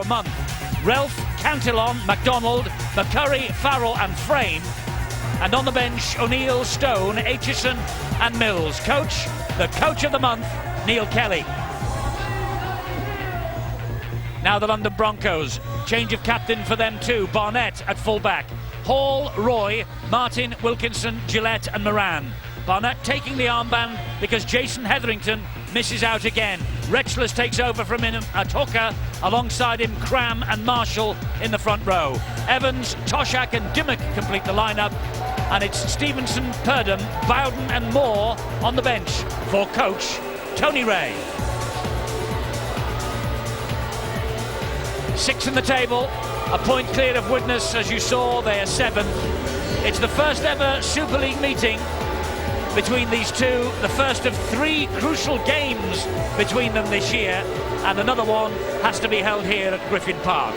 a month. Relf, Cantillon, MacDonald, McCurry, Farrell and Frame. And on the bench, O'Neill, Stone, Aitchison and Mills. Coach, the coach of the month, Neil Kelly. Now the London Broncos. Change of captain for them too. Barnett at full-back. Hall, Roy, Martin, Wilkinson, Gillette and Moran. Barnett taking the armband because Jason Hetherington misses out again. Retchless takes over from him at hooker. Alongside him, Cram and Marshall in the front row. Evans, Toshak and Dimmock complete the lineup. And it's Stevenson, Purdom, Bowden and Moore on the bench for coach Tony Ray. 6 in the table, a point clear of Widnes. As you saw, they are 7th. It's the first ever Super League meeting between these two, the first of 3 crucial games between them this year, and another one has to be held here at Griffin Park.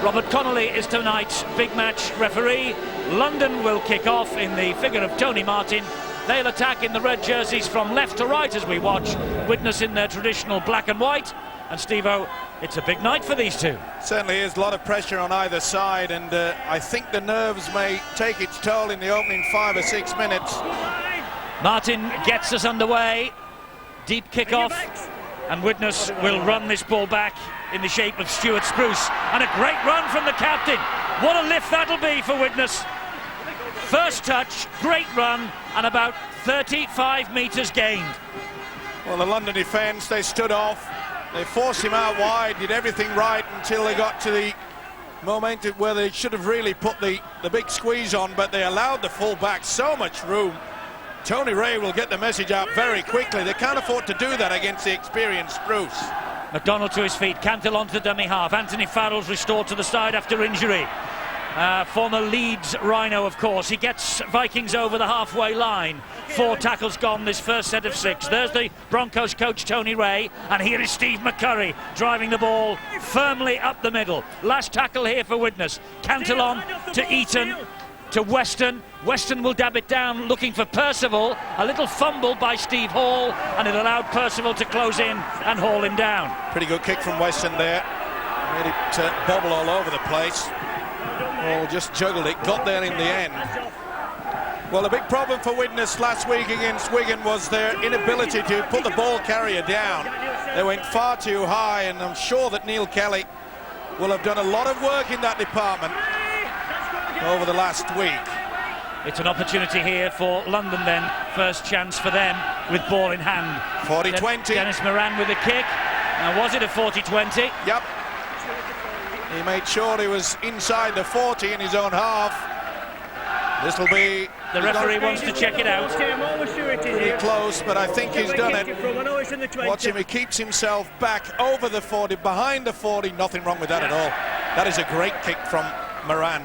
Robert Connolly is tonight's big match referee. London will kick off in the figure of Tony Martin. They'll attack in the red jerseys from left to right as we watch. Widnes in their traditional black and white. And Steve-O, it's a big night for these two. Certainly is, a lot of pressure on either side, and I think the nerves may take its toll in the opening 5 or 6 minutes. Martin gets us underway. Deep kick-off, and Widnes will run this ball back in the shape of Stuart Spruce. And a great run from the captain. What a lift that'll be for Widnes. First touch, great run, and about 35 metres gained. Well, the London defence, they stood off. They forced him out wide, did everything right until they got to the moment where they should have really put the big squeeze on, but they allowed the full-back so much room. Tony Ray will get the message out very quickly. They can't afford to do that against the experienced Spruce. McDonald to his feet, Cantillon to the dummy half. Anthony Farrell's restored to the side after injury. Former Leeds Rhino, of course. He gets Vikings over the halfway line. 4 tackles gone this first set of 6. There's the Broncos coach Tony Ray, and here is Steve McCurry driving the ball firmly up the middle. Last tackle here for Widnes. Cantillon to Eaton to Weston. Weston will dab it down looking for Percival. A little fumble by Steve Hall, and it allowed Percival to close in and haul him down. Pretty good kick from Weston there. Made it bobble all over the place. Oh, just juggled it, got there in the end. Well, a big problem for Widnes last week against Wigan was their inability to put the ball carrier down. They went far too high, and I'm sure that Neil Kelly will have done a lot of work in that department over the last week. It's an opportunity here for London then. First chance for them with ball in hand. 40-20. Dennis Moran with a kick. Now, was it a 40-20? Yep. He made sure he was inside the 40 in his own half. This will be... The referee wants to check it out. Pretty close, but I think he's done it. Watch him, he keeps himself back over the 40, behind the 40. Nothing wrong with that at all. That is a great kick from Moran.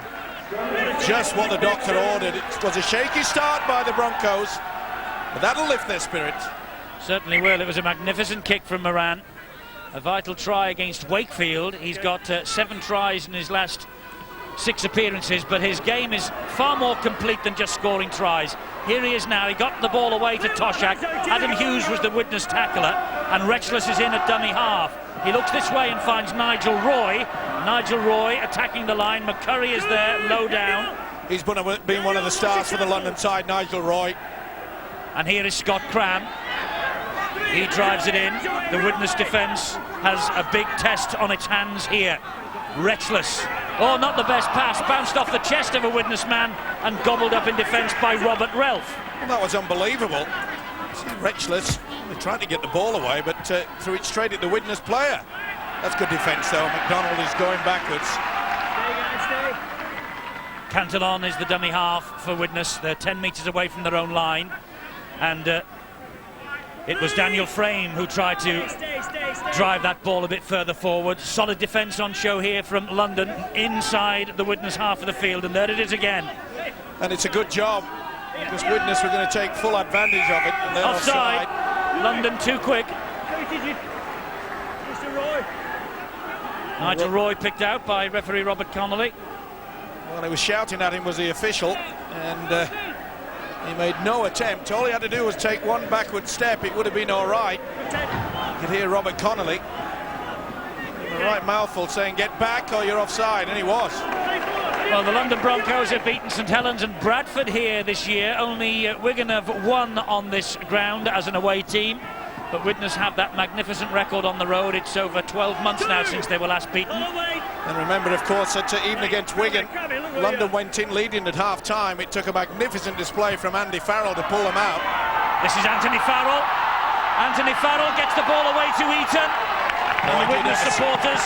Just what the doctor ordered. It was a shaky start by the Broncos, but that'll lift their spirit. Certainly will. It was a magnificent kick from Moran. A vital try against Wakefield. He's got 7 tries in his last 6 appearances, but his game is far more complete than just scoring tries. Here he is now. He got the ball away to Toshak. Adam Hughes was the Widnes tackler, and Retchless is in at dummy half. He looks this way and finds Nigel Roy. Nigel Roy attacking the line. McCurry is there, low down. He's been one of the stars for the London side, Nigel Roy. And here is Scott Cram. He drives it in. The Widnes defence has a big test on its hands here. Retchless. Oh, not the best pass. Bounced off the chest of a Widnes man and gobbled up in defence by Robert Relf. Well, that was unbelievable. Retchless. They're trying to get the ball away, but threw it straight at the Widnes player. That's good defence, though. McDonald is going backwards. Cantillon is the dummy half for Widnes. They're 10 metres away from their own line. And it was Daniel Frame who tried to drive that ball a bit further forward. Solid defence on show here from London inside the Widnes half of the field, and there it is again. And it's a good job, because Widnes were going to take full advantage of it. And they're offside. London too quick. Nigel Roy picked out by referee Robert Connolly. Well, he was shouting at him, was the official, and he made no attempt. All he had to do was take one backward step. It would have been all right. You could hear Robert Connolly. a right mouthful saying get back or you're offside, and he was. Well, the London Broncos have beaten St Helens and Bradford here this year. Only Wigan have won on this ground as an away team. But Widnes have that magnificent record on the road. It's over 12 months now since they were last beaten. And remember, of course, that even against Wigan, London went in leading at half-time. It took a magnificent display from Andy Farrell to pull them out. This is Anthony Farrell. Anthony Farrell gets the ball away to Eton. And the Widnes supporters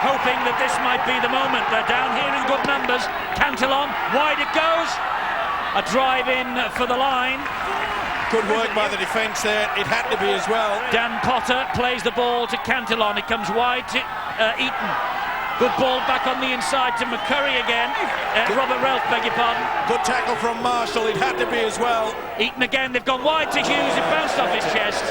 hoping that this might be the moment. They're down here in good numbers. Cantillon, wide it goes. A drive in for the line. Good work by the defence there. It had to be as well. Dan Potter plays the ball to Cantillon. It comes wide to Eton. Good ball back on the inside to McCurry again. Robert Ralph, beg your pardon. Good tackle from Marshall. It had to be as well. Eton again. They've gone wide to Hughes. It bounced off his chest.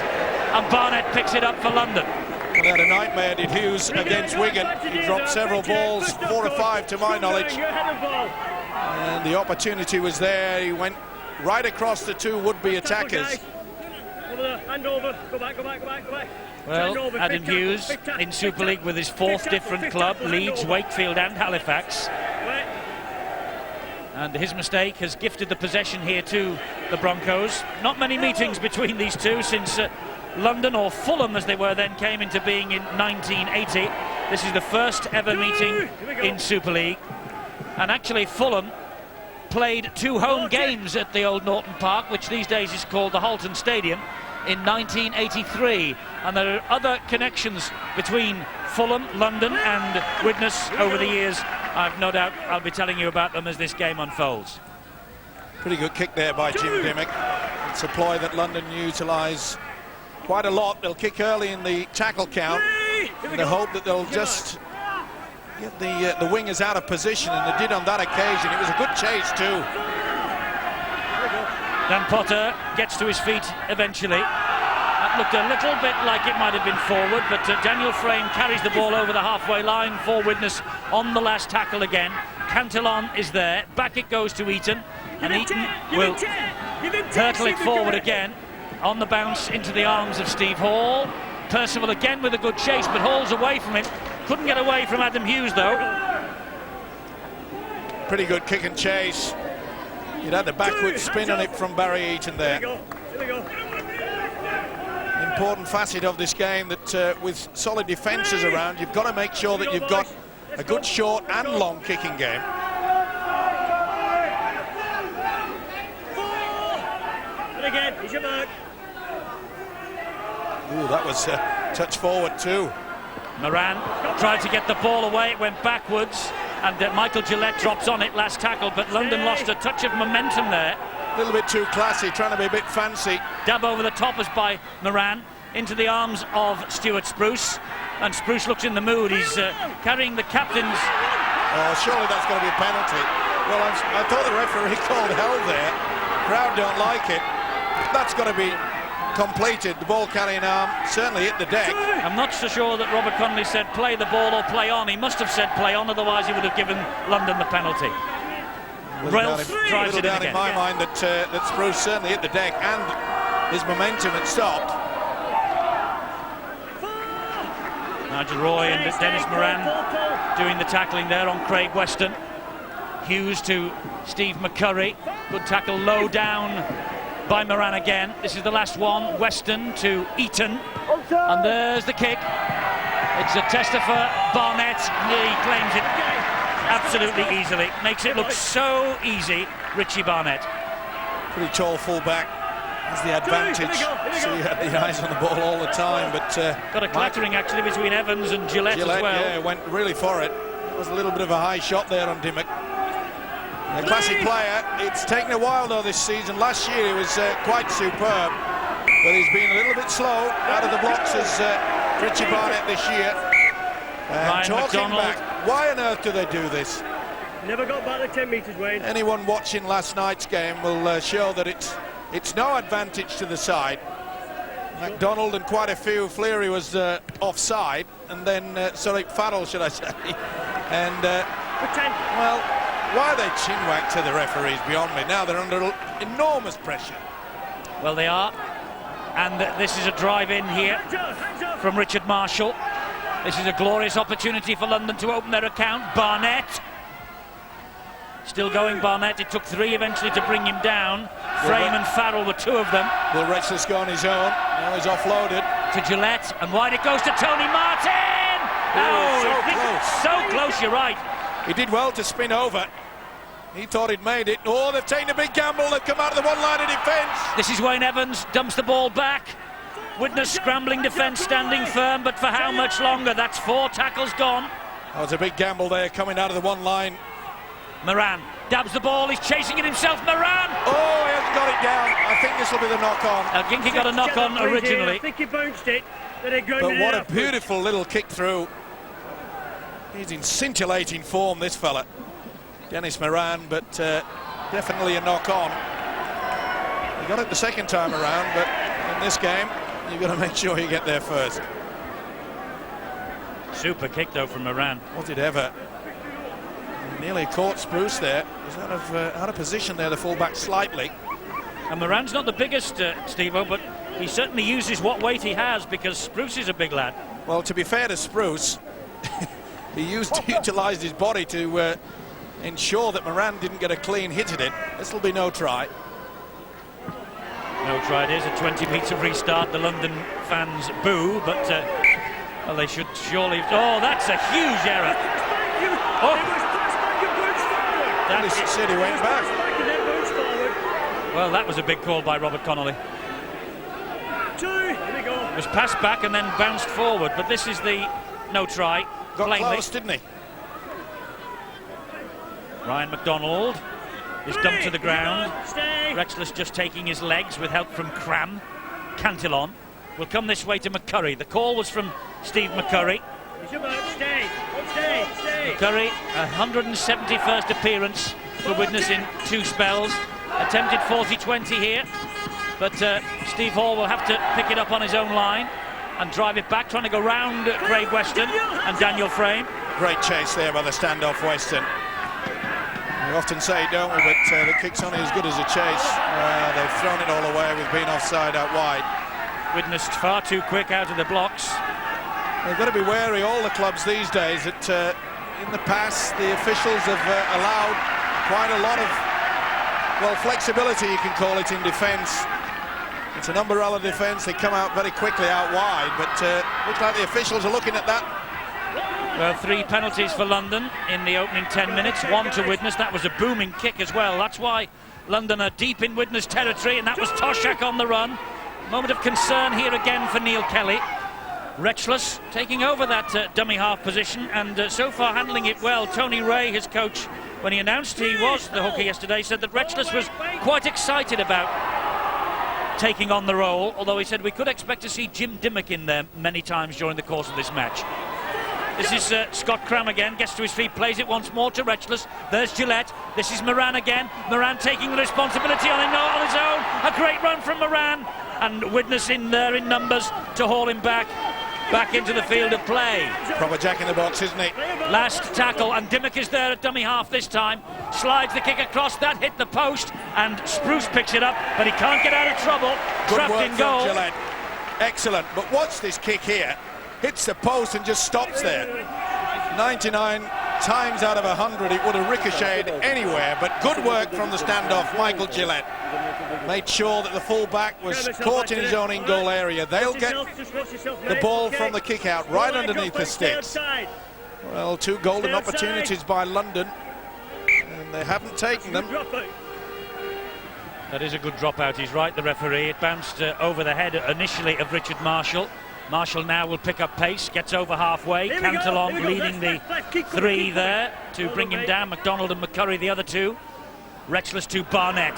And Barnett picks it up for London. Well, they had a nightmare, did Hughes, against Wigan. He dropped several balls, 4 or 5 to my knowledge. And the opportunity was there. He went right across the two would-be attackers. Hand over, go back. Well, Adam Hughes in Super League with his 4th different club, Leeds, Wakefield and Halifax. And his mistake has gifted the possession here to the Broncos. Not many meetings between these two since London, or Fulham as they were then, came into being in 1980. This is the first ever meeting in Super League. And actually Fulham played 2 home games at the old Norton Park, which these days is called the Halton Stadium, in 1983. And there are other connections between Fulham, London and Widnes over the years. I've no doubt I'll be telling you about them as this game unfolds. Pretty good kick there by Jim Dimmock. It's a ploy that London utilise quite a lot. They'll kick early in the tackle count in the hope that they'll just get the wingers out of position, and they did on that occasion. It was a good chase too. Dan Potter gets to his feet eventually. That looked a little bit like it might have been forward, but Daniel Frame carries the ball over the halfway line for Widnes on the last tackle again. Cantillon is there. Back it goes to Eton, and Eton will hurtle it forward again on the bounce into the arms of Steve Hall. Percival again with a good chase, but Hall's away from it. Couldn't get away from Adam Hughes though. Pretty good kick and chase. You'd had the backward spin on it from Barry Eaton there. Important facet of this game that with solid defences around, you've got to make sure that you've got a good short and long kicking game. Again, he's your mark. Ooh, that was touch forward too. Moran tried to get the ball away, it went backwards, and Michael Gillette drops on it last tackle, but London lost a touch of momentum there. A little bit too classy, trying to be a bit fancy. Dab over the top as by Moran into the arms of Stuart Spruce, and Spruce looks in the mood. He's carrying the captain's. Oh, surely that's going to be a penalty. Well, I thought the referee called held there. Crowd don't like it. That's got to be completed. The ball carrying arm certainly hit the deck. I'm not so sure that Robert Connolly said play the ball or play on. He must have said play on, otherwise he would have given London the penalty. Ralph drives it in again. In my mind that Spruce certainly hit the deck and his momentum had stopped. Nigel Roy and Dennis Moran doing the tackling there on Craig Weston. Hughes to Steve McCurry. Good tackle low down by Moran again. This is the last one. Weston to Eton, and there's the kick. It's a tester for Barnett. He claims it absolutely easily. Makes it look so easy, Richie Barnett. Pretty tall full-back. Has the advantage. So he had the eyes on the ball all the time, but got a clattering actually between Evans and Gillette as well. Yeah, went really for it. It was a little bit of a high shot there on Dimmock. A classic player. It's taken a while though this season. Last year he was quite superb, but he's been a little bit slow out of the blocks as Richie Barnett this year. Talking back, why on earth do they do this? Never got back the 10 metres, Wayne. Anyone watching last night's game will show that it's no advantage to the side. MacDonald and quite a few. Fleary was offside, and then Farrell, should I say? And well, why they chin-whack to the referees beyond me. Now they're under enormous pressure. Well, they are, and this is a drive in here from Richard Marshall. This is a glorious opportunity for London to open their account. Barnett. Still going, Barnett. It took 3 eventually to bring him down. Frame and Farrell were 2 of them. Will Retchless go on his own? Now he's offloaded. To Gillette, and wide it goes to Tony Martin! So close. So close, you're right. He did well to spin over. He thought he'd made it. Oh, they've taken a big gamble. They've come out of the one line of defence. This is Wayne Evans, dumps the ball back. Widnes scrambling defence, standing firm, but for how much longer? That's 4 tackles gone. That was a big gamble there, coming out of the one line. Moran dabs the ball, he's chasing it himself. Moran! Oh, he hasn't got it down. I think this will be the knock-on. I think he got a knock-on originally. I think he bounced it, then he grounded But it what a out. beautiful little kick through. He's in scintillating form, this fella. Dennis Moran, but definitely a knock-on. He got it the second time around, but in this game, you've got to make sure you get there first. Super kick, though, from Moran. Was it ever? Nearly caught Spruce there. He's out of position there, the fullback, slightly. And Moran's not the biggest, Steve-O, but he certainly uses what weight he has, because Spruce is a big lad. Well, to be fair to Spruce, he utilised his body to ensure that Moran didn't get a clean hit at it. This will be no try. No try it is, a 20-metre restart. The London fans boo, but well, they should surely... Oh, that's a huge error. Oh! That said he went back. Well, that was a big call by Robert Connolly. 2, here we go. It was passed back and then bounced forward, but this is the no try. Got plainly. close, didn't he? Ryan McDonald is dumped to the ground. Stay. Retchless just taking his legs with help from Cram. Cantillon will come this way to McCurry. The call was from Steve McCurry. He's about stay. Stay. McCurry, 171st appearance for Widnes in 2 spells. Attempted 40-20 here, but Steve Hall will have to pick it up on his own line and drive it back, trying to go round Craig Weston and Daniel Frame. Great chase there by the standoff Weston. We often say, don't we, but the kick's only as good as a chase. They've thrown it all away with being offside out wide. Widnes far too quick out of the blocks. They've got to be wary, all the clubs these days, that in the past the officials have allowed quite a lot of, well, flexibility, you can call it, in defence. It's an umbrella defence. They come out very quickly out wide, but looks like the officials are looking at that. Well, 3 penalties for London in the opening 10 minutes, 1 to Widnes. That was a booming kick as well. That's why London are deep in Widnes territory, and that was Toshak on the run. Moment of concern here again for Neil Kelly. Retchless taking over that dummy half position, and so far handling it well. Tony Ray, his coach, when he announced he was the hooker yesterday, said that Retchless was quite excited about taking on the role, although he said we could expect to see Jim Dimmock in there many times during the course of this match. This is Scott Cram again, gets to his feet, plays it once more to Retchless. There's Gillette. This is Moran again. Moran taking the responsibility on his own. A great run from Moran, and Widnes in there in numbers to haul him back into the field of play. Proper jack in the box, isn't he? Last tackle, and Dimmock is there at dummy half this time. Slides the kick across, that hit the post, and Spruce picks it up, but he can't get out of trouble. Good Trapped work in goal. from Gillette. Excellent. But watch this kick here. Hits the post and just stops there. 99 times out of 100 it would have ricocheted anywhere, but good work from the standoff, Michael Gillette. Made sure that the full-back was caught in his own in-goal area. They'll get the ball from the kick-out right underneath the sticks. Well, 2 golden opportunities by London, and they haven't taken them. That is a good dropout, he's right, the referee. It bounced over the head initially of Richard Marshall. Marshall now will pick up pace, gets over halfway. Cantillon leading the 3 there to bring him down. McDonald and McCurry the other 2. Retchless to Barnett.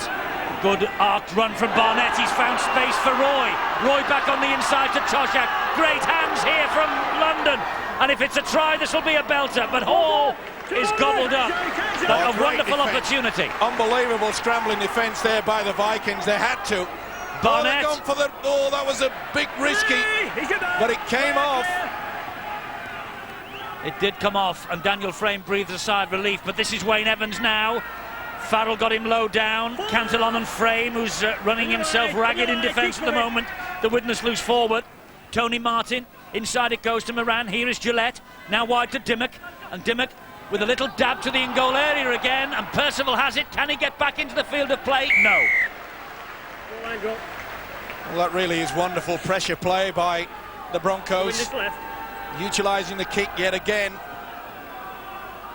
Good arced run from Barnett. He's found space for Roy. Roy back on the inside to Toshak. Great hands here from London. And if it's a try, this will be a belter. But Hall is gobbled up. That's a wonderful opportunity. Unbelievable scrambling defence there by the Vikings. They had to. Barnett. Oh, for the, oh, that was a big risky, but it came off. It did come off, and Daniel Frame breathed a sigh of relief, but this is Wayne Evans now. Farrell got him low down. Cantillon and Frame, who's running himself ragged in defence at the moment. The Widnes loose forward. Tony Martin Inside it goes to Moran. Here is Gillette. Now wide to Dimmock. And Dimmock with a little dab to the in-goal area again. And Percival has it. Can he get back into the field of play? No. Well, that really is wonderful pressure play by the Broncos. Utilising the kick yet again.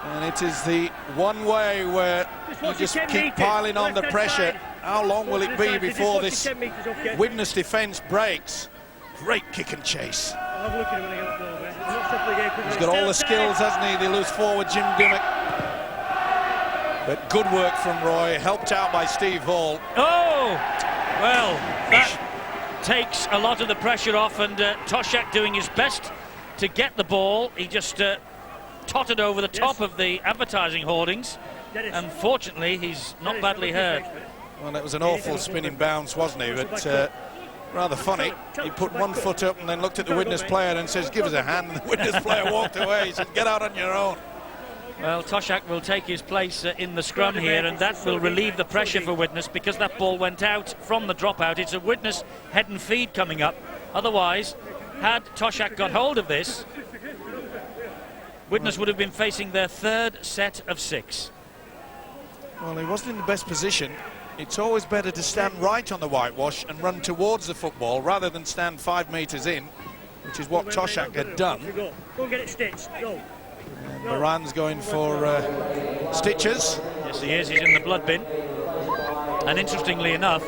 And it is the one way where you just keep piling on the pressure. How long will it be before this Widnes defence breaks? Great kick and chase. He's got all the skills, hasn't he? The loose forward, Jim Dimmock. But good work from Roy, helped out by Steve Hall. Oh! Well, that takes a lot of the pressure off, and Toshak doing his best to get the ball. He just tottered over the top of the advertising hoardings. Unfortunately, he's not badly hurt. Well, it was an awful spinning bounce, wasn't he? But rather funny. He put one foot up and then looked at the Widnes player and says, give us a hand. And the Widnes player walked away. He said, get out on your own. Well, Toshak will take his place in the scrum here, and that will relieve the pressure for Widnes because that ball went out from the dropout. It's a Widnes head and feed coming up. Otherwise, had Toshak got hold of this, Widnes would have been facing their third set of 6. Well, he wasn't in the best position. It's always better to stand right on the whitewash and run towards the football rather than stand 5 metres in, which is what Toshak had done. Go get it stitched. Go. Moran's going for stitches. Yes, he is. He's in the blood bin. And interestingly enough,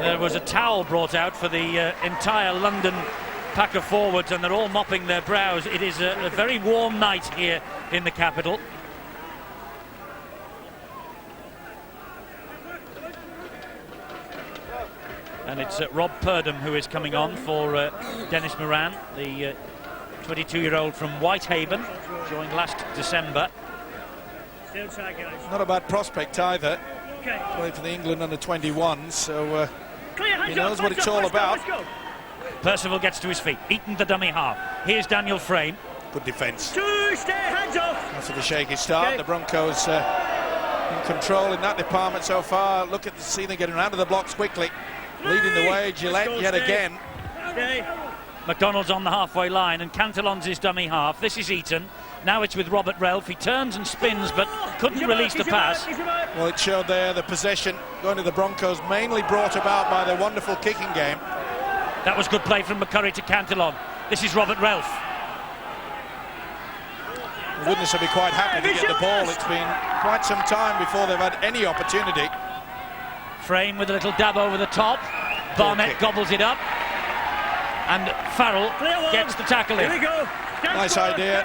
there was a towel brought out for the entire London pack of forwards, and they're all mopping their brows. It is a very warm night here in the capital. And it's Rob Purdom who is coming on for Dennis Moran, the 22-year-old from Whitehaven, joined last December. Not a bad prospect either. Played for the England under-21, so he knows what it's all about. Percival gets to his feet. Eaton the dummy half. Here's Daniel Frame. Good defence. Stay, hands off. After the shaky start, the Broncos in control in that department so far. Look at the see them getting out of the blocks quickly. Leading the way, Gillette yet again. McDonald's on the halfway line, and Cantillon's his dummy half. This is Eaton. Now it's with Robert Relf. He turns and spins, but couldn't release the pass. Well, it showed there the possession going to the Broncos, mainly brought about by their wonderful kicking game. That was good play from McCurry to Cantillon. This is Robert Relf. The Widnes will be quite happy to get the ball. It's been quite some time before they've had any opportunity. Frame with a little dab over the top. Barnett gobbles it up. And Farrell gets the tackle in. Nice idea.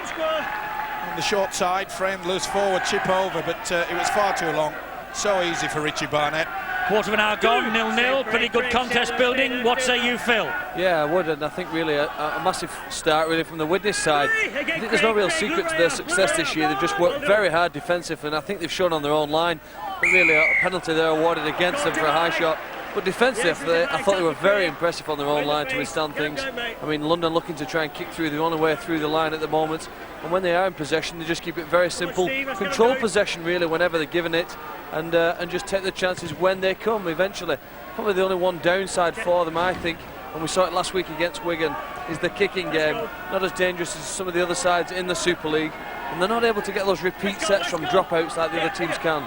On the short side, framed loose forward, chip over, but it was far too long. So easy for Richie Barnett. Quarter of an hour gone, 0-0. Pretty good contest building. What say you, Phil? Yeah, I would, and I think really a massive start really from the Widnes side. I think there's no real secret to their success this year. They've just worked very hard defensive, and I think they've shown on their own line. But really, a penalty there awarded against them for a high shot. But defensively, I thought they were very impressive on their own line to withstand things. I mean, London looking to try and kick through the only way through the line at the moment. And when they are in possession, they just keep it very simple. Control possession, really, whenever they're given it. And just take the chances when they come, eventually. Probably the only one downside for them, I think, and we saw it last week against Wigan, is the kicking game. Not as dangerous as some of the other sides in the Super League. And they're not able to get those repeat sets from dropouts like the other teams can.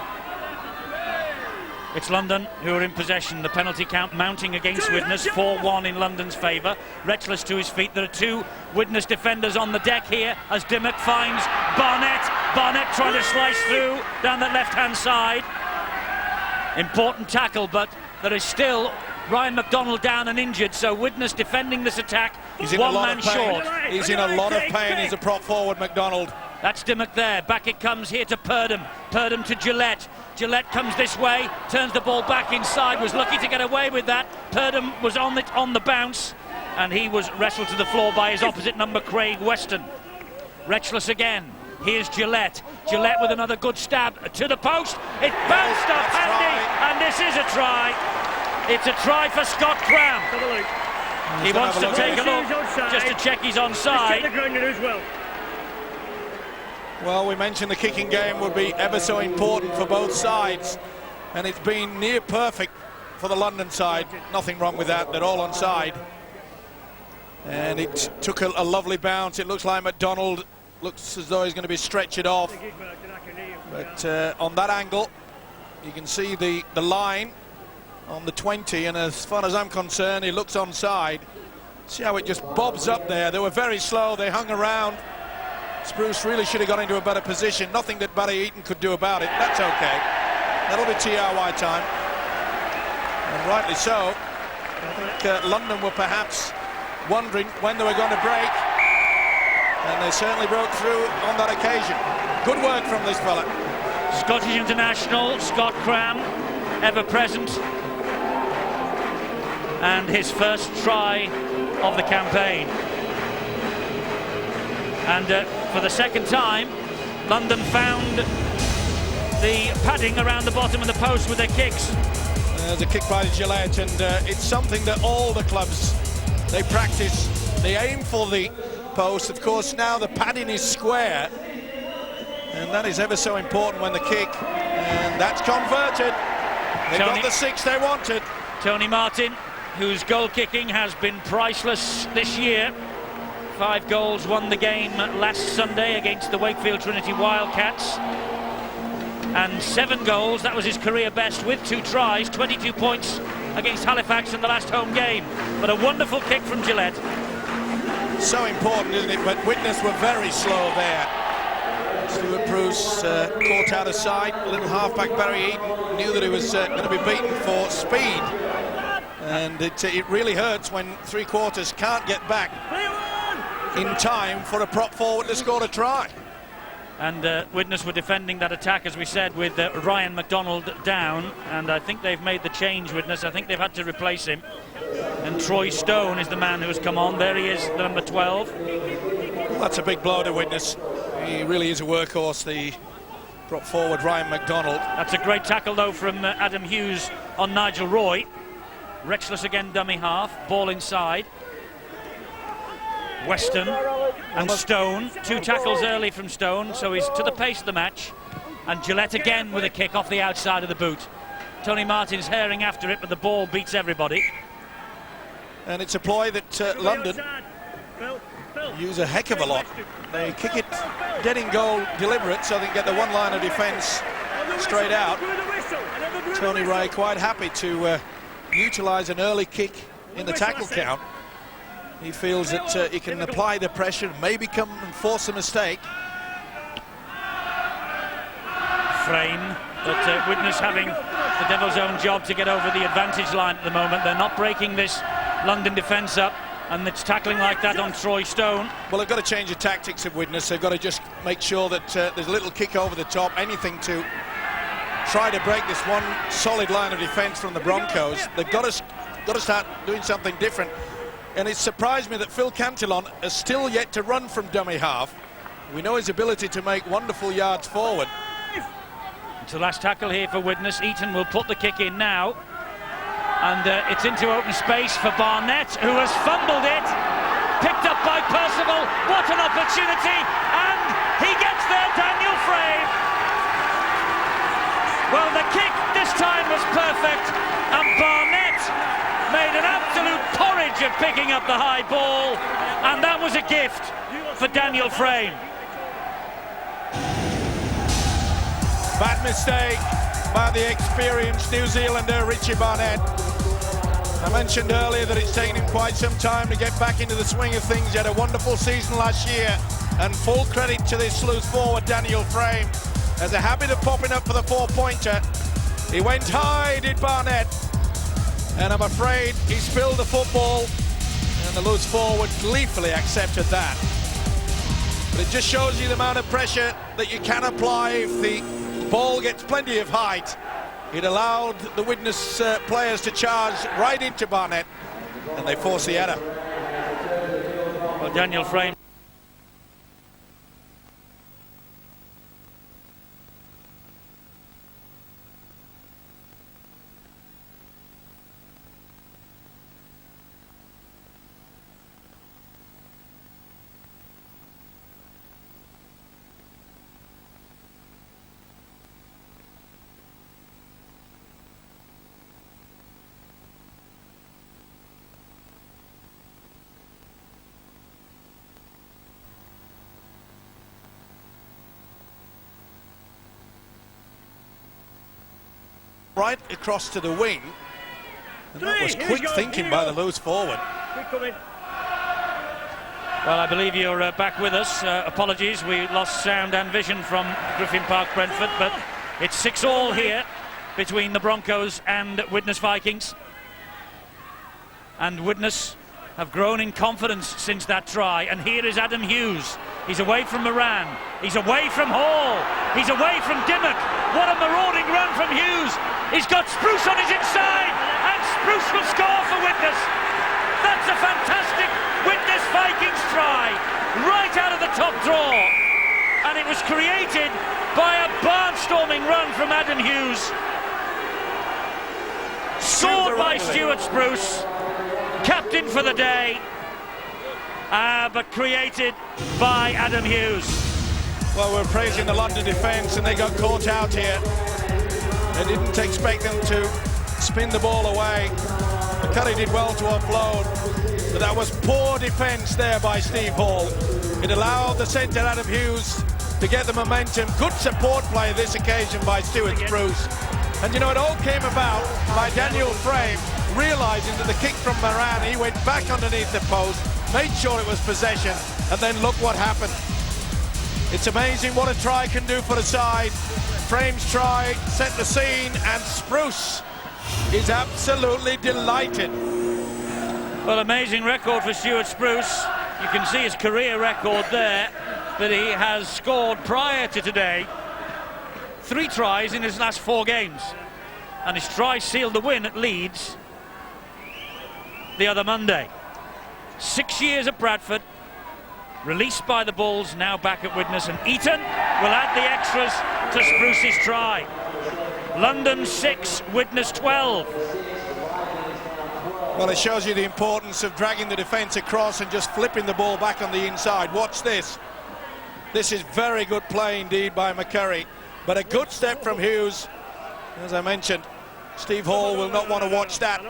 It's London who are in possession. The penalty count mounting against Widnes, 4-1 in London's favour. Retchless to his feet. There are two Widnes defenders on the deck here as Dimmock finds Barnett. Barnett trying to slice through down the left-hand side. Important tackle, but there is still Ryan McDonald down and injured, so Widnes defending this attack. He's in one a lot man of pain. short. He's in a lot of pain. He's a prop forward, McDonald. That's Dimmock there. Back it comes here to Purdom. Purdom to Gillette. Gillette comes this way, turns the ball back inside, was lucky to get away with that. Purdom was on the bounce, and he was wrestled to the floor by his opposite number, Craig Weston. Retchless again. Here's Gillette. Gillette with another good stab to the post. It bounced up handy, and this is a try. It's a try for Scott Cram. He wants to take a look just to check he's onside. Well, we mentioned the kicking game would be ever so important for both sides, and it's been near perfect for the London side. Nothing wrong with that, they're all onside. And it took a lovely bounce. It looks like McDonald looks as though he's going to be stretched off. But on that angle, you can see the line on the 20, and as far as I'm concerned, he looks onside. See how it just bobs up there. They were very slow. They hung around. Spruce really should have got into a better position. Nothing that Barry Eaton could do about it. That's okay. That'll be TRY time. And rightly so. I think London were perhaps wondering when they were going to break. And they certainly broke through on that occasion. Good work from this fella. Scottish international, Scott Cram, ever present. And his first try of the campaign. And for the second time, London found the padding around the bottom of the post with their kicks. There's a kick by Gillette, and it's something that all the clubs, they practice. They aim for the post. Of course, now the padding is square, and that is ever so important when the kick, and that's converted. They got the 6 they wanted. Tony Martin, whose goal kicking has been priceless this year. 5 goals, won the game last Sunday against the Wakefield Trinity Wildcats. And 7 goals, that was his career best with 2 tries, 22 points against Halifax in the last home game. But a wonderful kick from Gillette. So important, isn't it? But Widnes were very slow there. Stuart Bruce caught out of sight. Little halfback Barry Eaton knew that he was going to be beaten for speed. And it really hurts when 3 quarters can't get back in time for a prop forward to score a try. And Widnes were defending that attack, as we said, with Ryan McDonald down, and I think they've made the change, Widnes. I think they've had to replace him. And Troy Stone is the man who has come on. There he is, the number 12. Well, that's a big blow to Widnes. He really is a workhorse, the prop forward Ryan McDonald. That's a great tackle, though, from Adam Hughes on Nigel Roy. Rexless again, dummy half, ball inside. Weston and Stone, 2 tackles early from Stone, so he's to the pace of the match. And Gillette again with a kick off the outside of the boot. Tony Martin's herring after it, but the ball beats everybody. And it's a ploy that London use a heck of a lot. They kick it dead in goal, deliberate, so they can get the one line of defence straight out. Tony Ray quite happy to utilise an early kick in the tackle count. He feels that he can apply the pressure, maybe come and force a mistake. Frame, but Widnes having the devil's own job to get over the advantage line at the moment. They're not breaking this London defence up, and it's tackling like that on Troy Stone. Well, they've got to change the tactics of Widnes. They've got to just make sure that there's a little kick over the top, anything to try to break this one solid line of defence from the Broncos. They've got to start doing something different. And it surprised me that Phil Cantillon has still yet to run from dummy half. We know his ability to make wonderful yards forward. It's the last tackle here for Widnes. Eaton will put the kick in now. And it's into open space for Barnett, who has fumbled it. Picked up by Percival. What an opportunity. And he gets there, Daniel Frame. Well, the kick this time was perfect. And Barnett made an absolute porridge of picking up the high ball, and that was a gift for Daniel Frame. Bad mistake by the experienced New Zealander Richie Barnett. I mentioned earlier that it's taken him quite some time to get back into the swing of things. He had a wonderful season last year, and full credit to this loose forward Daniel Frame. Has a habit of popping up for the 4-pointer. He went high, did Barnett. And I'm afraid he spilled the football, and the loose forward gleefully accepted that. But it just shows you the amount of pressure that you can apply if the ball gets plenty of height. It allowed the Widnes players to charge right into Barnett, and they forced the error. Well, Daniel Frame right across to the wing. And that was Here quick we go, thinking here by we the go. loose forward. Quick coming. Well, I believe you're back with us. Apologies, we lost sound and vision from Griffin Park, Brentford, but it's 6-all here between the Broncos and Widnes Vikings. And Widnes have grown in confidence since that try. And here is Adam Hughes. He's away from Moran. He's away from Hall. He's away from Dimmock. What a marauding run from Hughes. He's got Spruce on his inside, and Spruce will score for Widnes. That's a fantastic Widnes Vikings try, right out of the top draw. And it was created by a barnstorming run from Adam Hughes. Soared by Stuart Spruce, captain for the day, but created by Adam Hughes. Well, we're praising the London defence, and they got caught out here. They didn't expect them to spin the ball away. McCurry did well to offload, but that was poor defence there by Steve Hall. It allowed the centre Adam Hughes to get the momentum. Good support play this occasion by Stuart Spruce. And you know, it all came about by Daniel Frame realising that the kick from Moran, he went back underneath the post, made sure it was possession, and then look what happened. It's amazing what a try can do for a side. Frame's try set the scene, and Spruce is absolutely delighted. Well, amazing record for Stuart Spruce. You can see his career record there, that he has scored prior to today 3 tries in his last 4 games. And his try sealed the win at Leeds the other Monday. 6 years at Bradford, released by the Bulls, now back at Widnes, and Eaton will add the extras to Spruce's try. London 6, Widnes 12. Well, it shows you the importance of dragging the defence across and just flipping the ball back on the inside. Watch this. This is very good play indeed by McCurry, but a good step from Hughes. As I mentioned, Steve Hall will not want to watch that.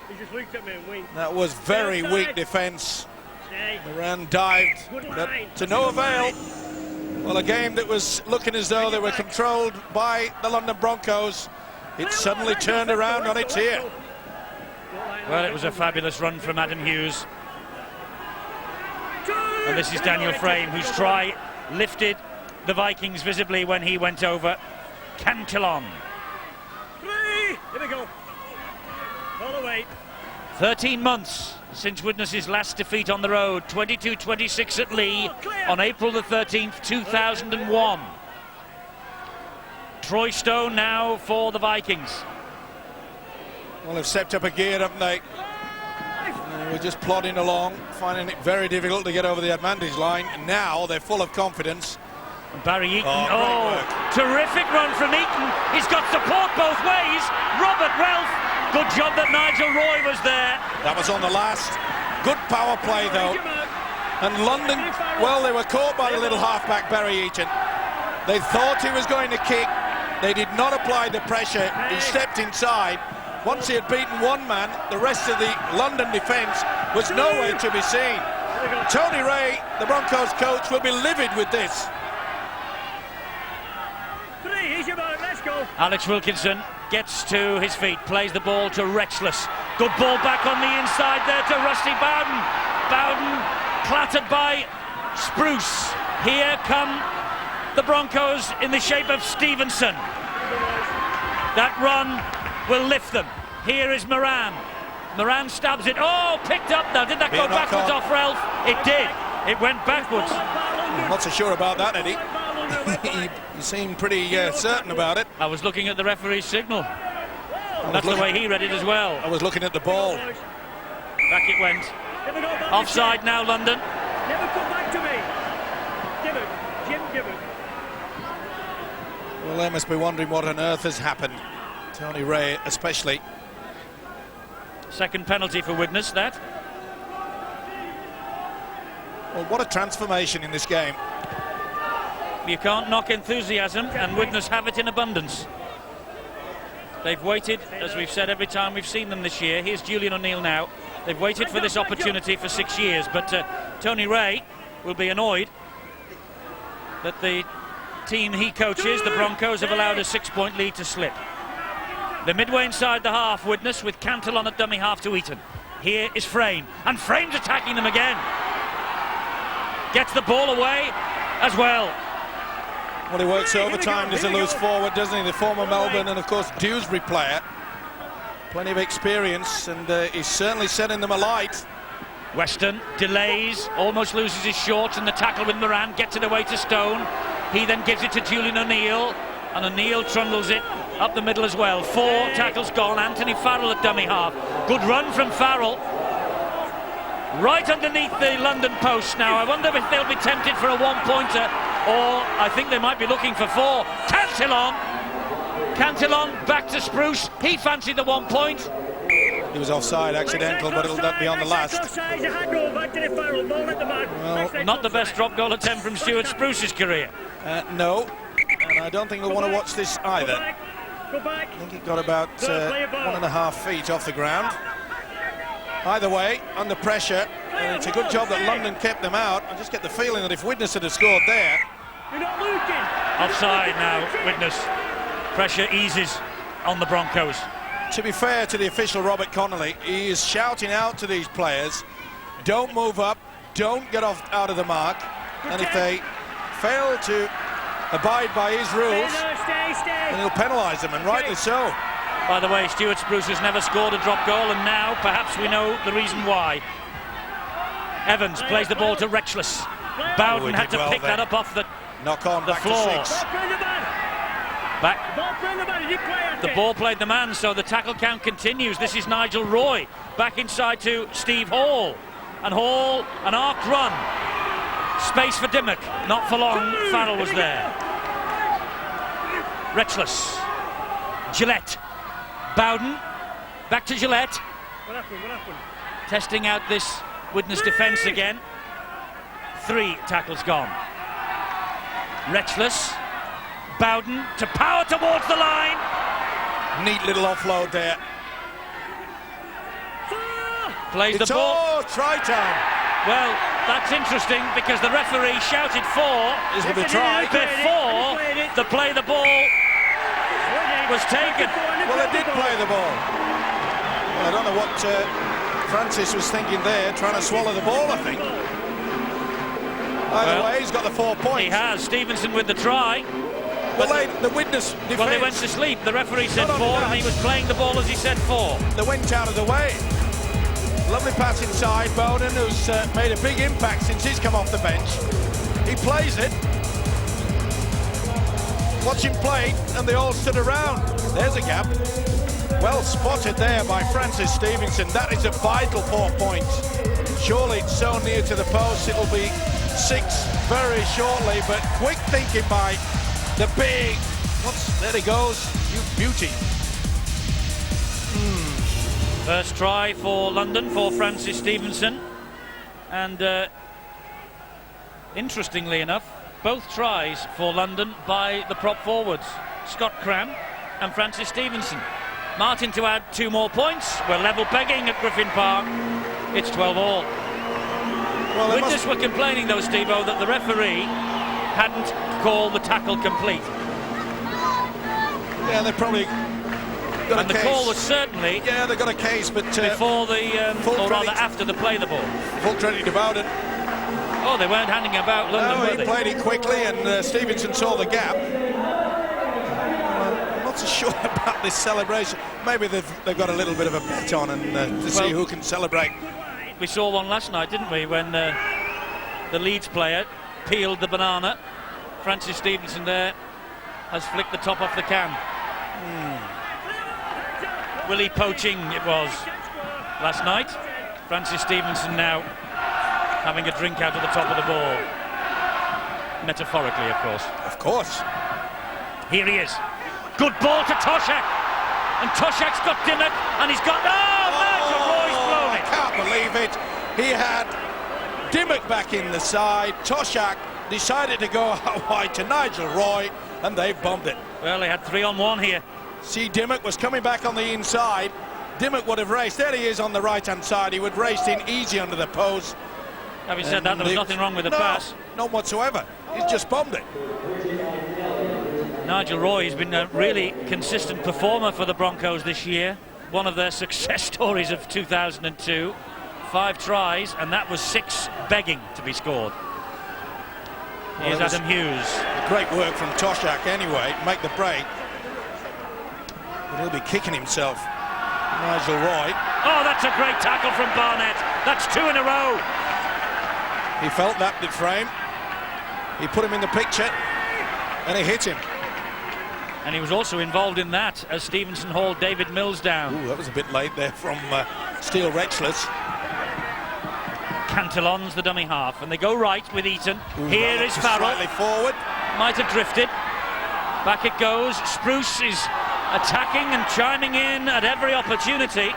He just looked at me and winked. That was very weak defence. Moran dived, but to no avail. Well, a game that was looking as though they were controlled by the London Broncos, it suddenly turned around on its ear. Well, it was a fabulous run from Adam Hughes. And this is Daniel Frame, whose try lifted the Vikings visibly when he went over Cantillon. 3, here we go. All the way. 13 months since Widnes' last defeat on the road, 22-26 at Lee on April the 13th, 2001. Troy Stone now for the Vikings. Well, they've stepped up a gear, haven't they? We're just plodding along, finding it very difficult to get over the advantage line. And now they're full of confidence. And Barry Eaton, great work. Terrific run from Eaton. He's got support both ways. Robert Ralph, good job that Nigel Roy was there. That was on the last. Good power play, though. And London, well, they were caught by the little halfback, Barry Eaton. They thought he was going to kick. They did not apply the pressure. He stepped inside. Once he had beaten one man, the rest of the London defence was nowhere to be seen. Tony Ray, the Broncos coach, will be livid with this. 3, here's your mark, let's go. Alex Wilkinson gets to his feet, plays the ball to Rexless. Good ball back on the inside there to Rusty Bowden. Bowden clattered by Spruce. Here come the Broncos in the shape of Stevenson. That run will lift them. Here is Moran. Moran stabs it. Oh, picked up now. Did that go backwards off Ralph? It did. It went backwards. I'm not so sure about that, Eddie. You seem pretty certain about it. I was looking at the referee's signal. That's the way he read it as well. I was looking at the ball. Back it went. Offside now, London. Never come back to me. Jim Gibbon. Well, they must be wondering what on earth has happened. Tony Ray, especially. Second penalty for Widnes, that. Well, what a transformation in this game. You can't knock enthusiasm, and Widnes have it in abundance. They've waited, as we've said every time we've seen them this year. Here's Julian O'Neill now. They've waited for this opportunity for 6 years, but Tony Ray will be annoyed that the team he coaches, the Broncos, have allowed a 6-point lead to slip. The midway inside the half, Widnes with Cantillon at dummy half to Eaton. Here is Frame, and Frame's attacking them again. Gets the ball away as well. Well, he works overtime as a loose forward, doesn't he? The former Melbourne and, of course, Dewsbury player. Plenty of experience, and he's certainly setting them alight. Weston delays, almost loses his shorts, and the tackle with Moran gets it away to Stone. He then gives it to Julian O'Neill, and O'Neill trundles it up the middle as well. 4 tackles gone. Anthony Farrell at dummy half. Good run from Farrell. Right underneath the London post now. I wonder if they'll be tempted for a one-pointer, or I think they might be looking for 4. Cantillon back to Spruce. He fancied the 1 point. He was offside, accidental, but it'll not be on the last. Well, not the best drop goal attempt from Stuart Spruce's career. No, and I don't think we'll want to watch this either. I think he got about 1.5 feet off the ground. Either way, under pressure, and it's a good job that London kept them out. I just get the feeling that if Widnes had scored there... Offside now, Widnes. Pressure eases on the Broncos. To be fair to the official Robert Connolly, he is shouting out to these players, don't move up, don't get off out of the mark, and if they fail to abide by his rules, then he'll penalise them, and rightly so. By the way, Stuart Spruce has never scored a drop goal, and now perhaps we know the reason why. Evans plays the ball to Retchless. Bowden had to pick that up off the knock on the back floor. to 6. The ball played the man, so the tackle count continues. This is Nigel Roy back inside to Steve Hall, and Hall, an arc run, space for Dimmock, not for long. Farrell was there. Retchless, Gillette, Bowden back to Gillette. What happened? Testing out this Widnes defence again. 3 tackles gone. Retchless, Bowden to power towards the line. Neat little offload there. Plays the ball. Try time. Well, that's interesting because the referee shouted 4 This will be tried. before the ball was taken. Well, they did play the ball. Well, I don't know what Francis was thinking there, trying to swallow the ball, I think. Either way, he's got the 4 points. He has. Stevenson with the try. Well, the Widnes defence... Well, they went to sleep. The referee said 4, and he was playing the ball as he said 4. They went out of the way. Lovely pass inside. Bowden, who's made a big impact since he's come off the bench. He plays it. Watch him play, and they all stood around. There's a gap. Well spotted there by Francis Stevenson. That is a vital 4 points. Surely it's so near to the post, it'll be 6 very shortly, but quick thinking by the big... there he goes. You beauty. First try for London for Francis Stevenson, and interestingly enough, both tries for London by the prop forwards, Scott Cram and Francis Stevenson. Martin to add 2 more points. We're level pegging at Griffin Park. It's 12-all. Well, Widnes were complaining though, Steve-O, that the referee hadn't called the tackle complete. Yeah, they probably got and a the case. call was certainly... Yeah, they got a case, but... before the... or rather after the play the ball. Full credit to Bowden. Oh, they weren't handing about London, No, were he they? played it quickly, and Stevenson saw the gap. I'm not so sure about this celebration. Maybe they've got a little bit of a bet on and to see who can celebrate. We saw one last night, didn't we, when the Leeds player peeled the banana. Francis Stevenson there has flicked the top off the can. Willie poaching it was last night. Francis Stevenson now having a drink out of the top of the ball. Metaphorically, of course. Of course. Here he is. Good ball to Toshak. And Toshak's got Dimmock, and he's got... Nigel Roy's blown it. I can't believe it. He had Dimmock back in the side. Toshak decided to go out wide to Nigel Roy, and they bombed it. Well, they had 3-on-1 here. See, Dimmock was coming back on the inside. Dimmock would have raced. There he is on the right-hand side. He would have raced in easy under the post. Having said that, there was nothing wrong with the pass. Not whatsoever. He's just bombed it. Nigel Roy has been a really consistent performer for the Broncos this year. One of their success stories of 2002. 5 tries, and that was 6 begging to be scored. Here's Adam Hughes. Great work from Toshak anyway, make the break. But he'll be kicking himself. Nigel Roy. Oh, that's a great tackle from Barnett. That's 2 in a row. He felt that, did Frame. He put him in the picture, and he hit him. And he was also involved in that as Stevenson hauled David Mills down. Ooh, that was a bit late there from Steele Retchless. Cantillon's the dummy half, and they go right with Eaton. Ooh, Here is Farrell. Slightly forward. Might have drifted. Back it goes. Spruce is attacking and chiming in at every opportunity.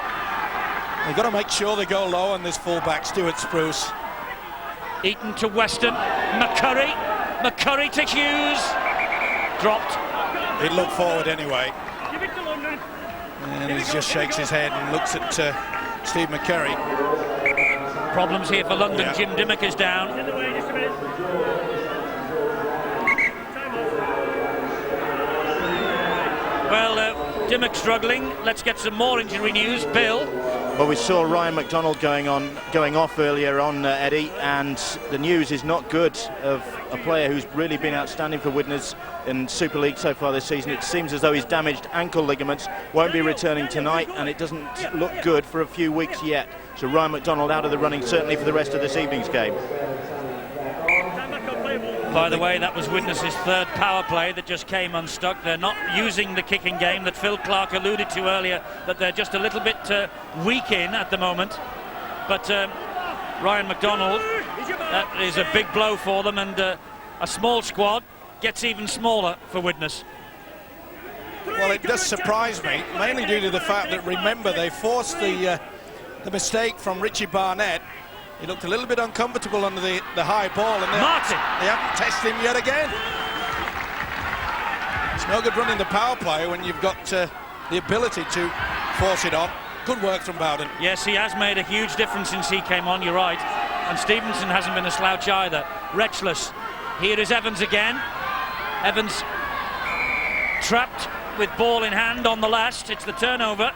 They've got to make sure they go low on this fullback, Stuart Spruce. Eaton to Weston. McCurry to Hughes. Dropped. He'd look forward anyway. Give it to London. And he just shakes his head and looks at Steve McCurry. Problems here for London. Yeah. Jim Dimmock is down. In the way, just a minute. Time off. Well, Dimmock struggling. Let's get some more injury news. Bill. Well, we saw Ryan McDonald going off earlier on, Eddie, and the news is not good of a player who's really been outstanding for Widnes in Super League so far this season. It seems as though his damaged ankle ligaments won't be returning tonight, and it doesn't look good for a few weeks yet. So Ryan McDonald out of the running, certainly for the rest of this evening's game. By the way, that was Widnes' third power play that just came unstuck. They're not using the kicking game that Phil Clark alluded to earlier, that they're just a little bit weak in at the moment. But Ryan McDonald, that is a big blow for them, and a small squad gets even smaller for Widnes. Well, it does surprise me, mainly due to the fact that, remember, they forced the mistake from Richie Barnett. He looked a little bit uncomfortable under the high ball, and they haven't tested him yet again. It's no good running the power play when you've got the ability to force it on. Good work from Bowden. Yes, he has made a huge difference since he came on, you're right. And Stevenson hasn't been a slouch either. Retchless. Here is Evans again. Evans trapped with ball in hand on the last. It's the turnover.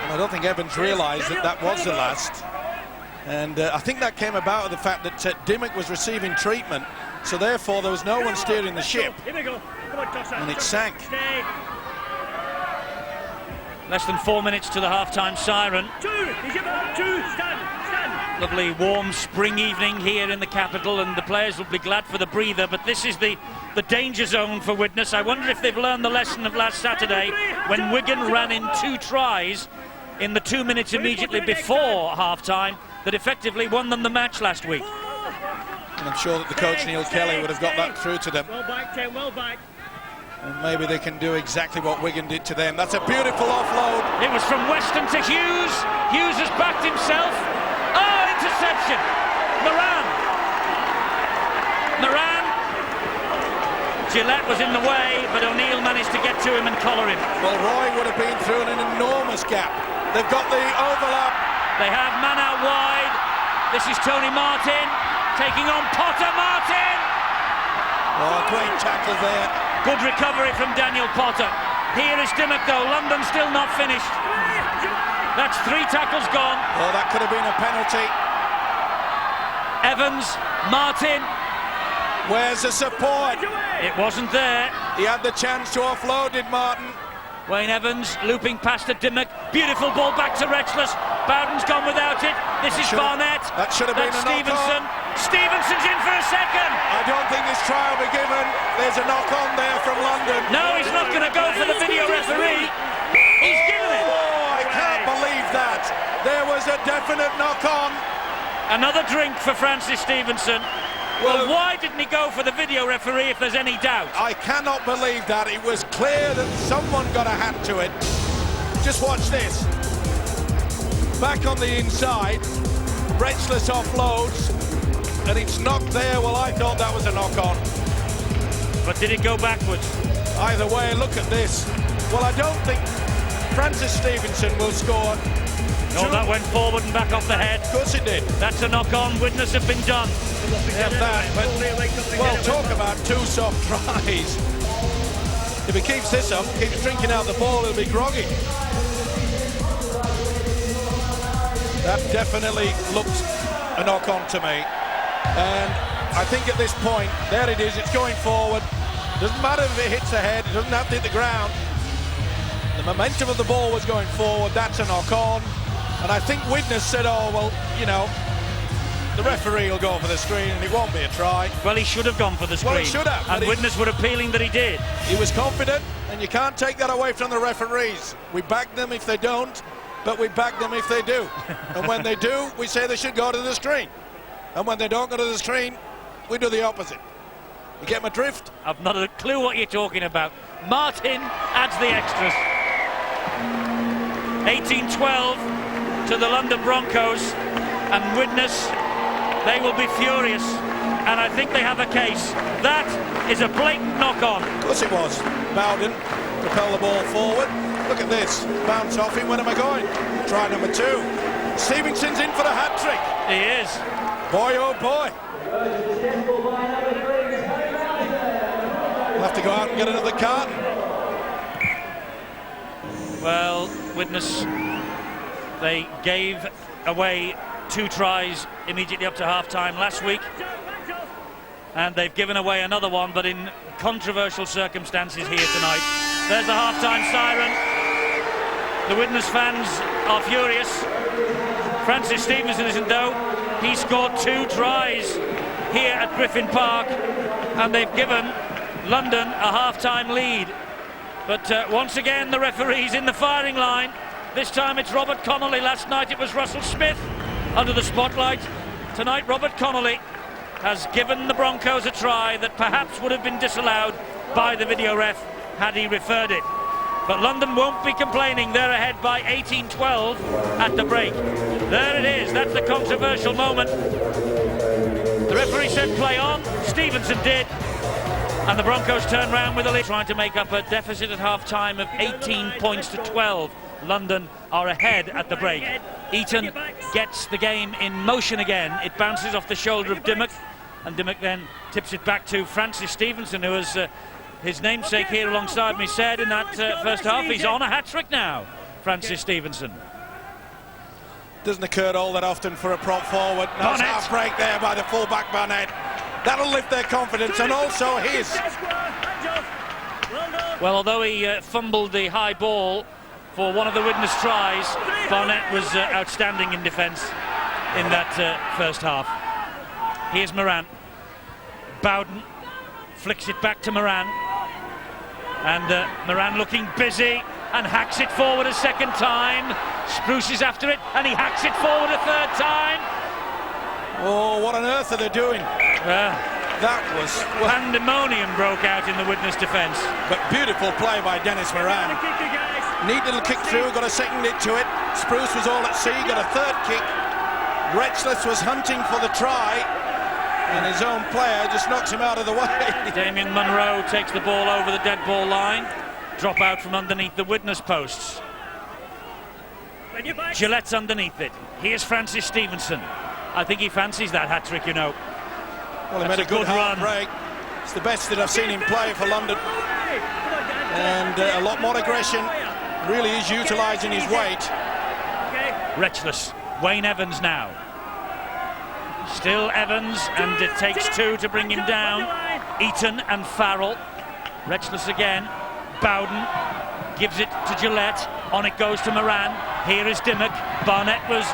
And I don't think Evans realised that was the last. And I think that came about of the fact that Dimmock was receiving treatment, so therefore there was no one steering the ship. Here we go. Come on, toss And it sank. Stay. Less than 4 minutes to the half-time siren. 2. He's about 2. Stand. Lovely warm spring evening here in the capital, and the players will be glad for the breather, but this is the danger zone for Widnes. I wonder if they've learned the lesson of last Saturday when Wigan ran in 2 tries in the 2 minutes immediately before half-time that effectively won them the match last week. And I'm sure that the coach, Neil Kelly, would have got that through to them. Well back, Tim, well back. And maybe they can do exactly what Wigan did to them. That's a beautiful offload. It was from Weston to Hughes. Hughes has backed himself. Oh, interception. Moran. Gillette was in the way, but O'Neill managed to get to him and collar him. Well, Roy would have been through an enormous gap. They've got the overlap. They have man out wide. This is Tony Martin taking on Potter. Martin! Oh, great tackle there. Good recovery from Daniel Potter. Here is Dimmock though. London still not finished. That's 3 tackles gone. Oh, that could have been a penalty. Evans, Martin. Where's the support? It wasn't there. He had the chance to offload it, Martin. Wayne Evans looping past to Dimmock. Beautiful ball back to Retchless. Bowden's gone without it. This is Barnett. That should have been That's a Stevenson. knock-on. Stevenson's in for a second. I don't think this try will be given. There's a knock-on there from London. No, he's not going to go for the video referee. He's given it. Oh, I can't believe that. There was a definite knock-on. Another drink for Francis Stevenson. Well, why didn't he go for the video referee if there's any doubt? I cannot believe that. It was clear that someone got a hand to it. Just watch this. Back on the inside, Retchless offloads, and it's knocked there. Well, I thought that was a knock-on. But did it go backwards? Either way, look at this. Well, I don't think Francis Stevenson will score. No, that went forward and back off the head. Of course it did. That's a knock-on. Widnes have been done. have that, but, well, talk about two soft tries. If he keeps this up, keeps drinking out the ball, he'll be groggy. That definitely looks a knock-on to me. And I think at this point, there it is, it's going forward. Doesn't matter if it hits the head, it doesn't have to hit the ground. The momentum of the ball was going forward, that's a knock-on. And I think Widnes said, oh, well, you know, the referee will go for the screen and it won't be a try. Well, he should have gone for the screen. Well, he should have. And Widnes were appealing that he did. He was confident, and you can't take that away from the referees. We back them if they don't, but we back them if they do. And when they do, we say they should go to the screen. And when they don't go to the screen, we do the opposite. You get my drift? I've not a clue what you're talking about. Martin adds the extras. 18-12 to the London Broncos, and Widnes, they will be furious, and I think they have a case. That is a blatant knock-on. Of course it was. Bowden propel the ball forward. Look at this. Bounce off him. Where am I going? Try number 2. Stevenson's in for the hat-trick. He is. Boy, oh boy. We'll have to go out and get another carton. Well, Widnes, they gave away 2 tries immediately up to half-time last week, and they've given away another one, but in controversial circumstances here tonight. There's the half-time siren. The Widnes fans are furious. Francis Stevenson isn't, though. He scored 2 tries here at Griffin Park, and they've given London a half-time lead. But once again, the referee's in the firing line. This time it's Robert Connolly. Last night it was Russell Smith under the spotlight. Tonight Robert Connolly has given the Broncos a try that perhaps would have been disallowed by the video ref had he referred it. But London won't be complaining. They're ahead by 18-12 at the break. There it is. That's the controversial moment. The referee said play on. Stevenson did. And the Broncos turn round with a lead, trying to make up a deficit at half-time of 18 points to 12. London are ahead at the break. Eaton gets the game in motion again. It bounces off the shoulder of Dimmock, and Dimmock then tips it back to Francis Stevenson, who was his namesake here alongside me said in that first half. He's on a hat-trick now, Francis Stevenson. Doesn't occur all that often for a prop forward. Nice half break there by the full-back Barnett. That'll lift their confidence, and also his. Well, although he fumbled the high ball for one of the Widnes tries, Barnett was outstanding in defence in that first half. Here's Moran. Bowden flicks it back to Moran, and Moran looking busy and hacks it forward a second time. Spruce is after it, and he hacks it forward a third time. Oh, what on earth are they doing? That was... Pandemonium broke out in the Widnes defence. But beautiful play by Dennis Moran. Neat little kick through, got a second hit to it. Spruce was all at sea, got a third kick. Retchless was hunting for the try, and his own player just knocks him out of the way. Damien Munro takes the ball over the dead ball line. Drop out from underneath the Widnes posts. Gillette's underneath it. Here's Francis Stevenson. I think he fancies that hat-trick, you know. Well, he made a good half break. It's the best that I've seen him play for London. And a lot more aggression. Really is utilising his weight. Retchless. Wayne Evans now. Still Evans, and it takes 2 to bring him down. Eaton and Farrell. Retchless again. Bowden gives it to Gillette. On it goes to Moran. Here is Dimmock. Barnett was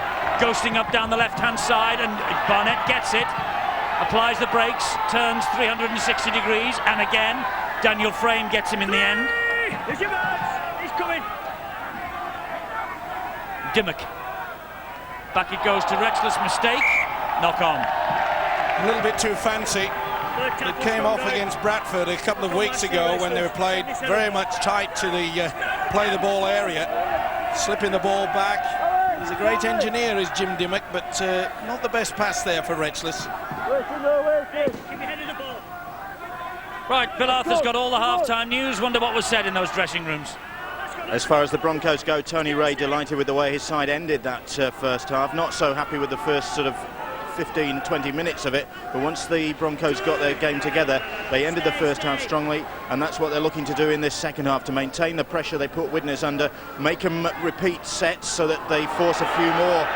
ghosting up down the left-hand side, and Barnett gets it. Applies the brakes, turns 360 degrees, and again, Daniel Frame gets him in the end. He's coming. Dimmock. Back it goes to Retchless, mistake. Knock on. A little bit too fancy. It came off against Bradford a couple of weeks ago when they were played very much tight to the play the ball area. Slipping the ball back. He's a great engineer, is Jim Dimmock, but not the best pass there for Retchless. Right, Bill Arthur's got all the half-time news. Wonder what was said in those dressing rooms. As far as the Broncos go, Tony Ray delighted with the way his side ended that first half. Not so happy with the first sort of 15, 20 minutes of it, but once the Broncos got their game together, they ended the first half strongly, and that's what they're looking to do in this second half, to maintain the pressure they put Widnes under, make them repeat sets so that they force a few more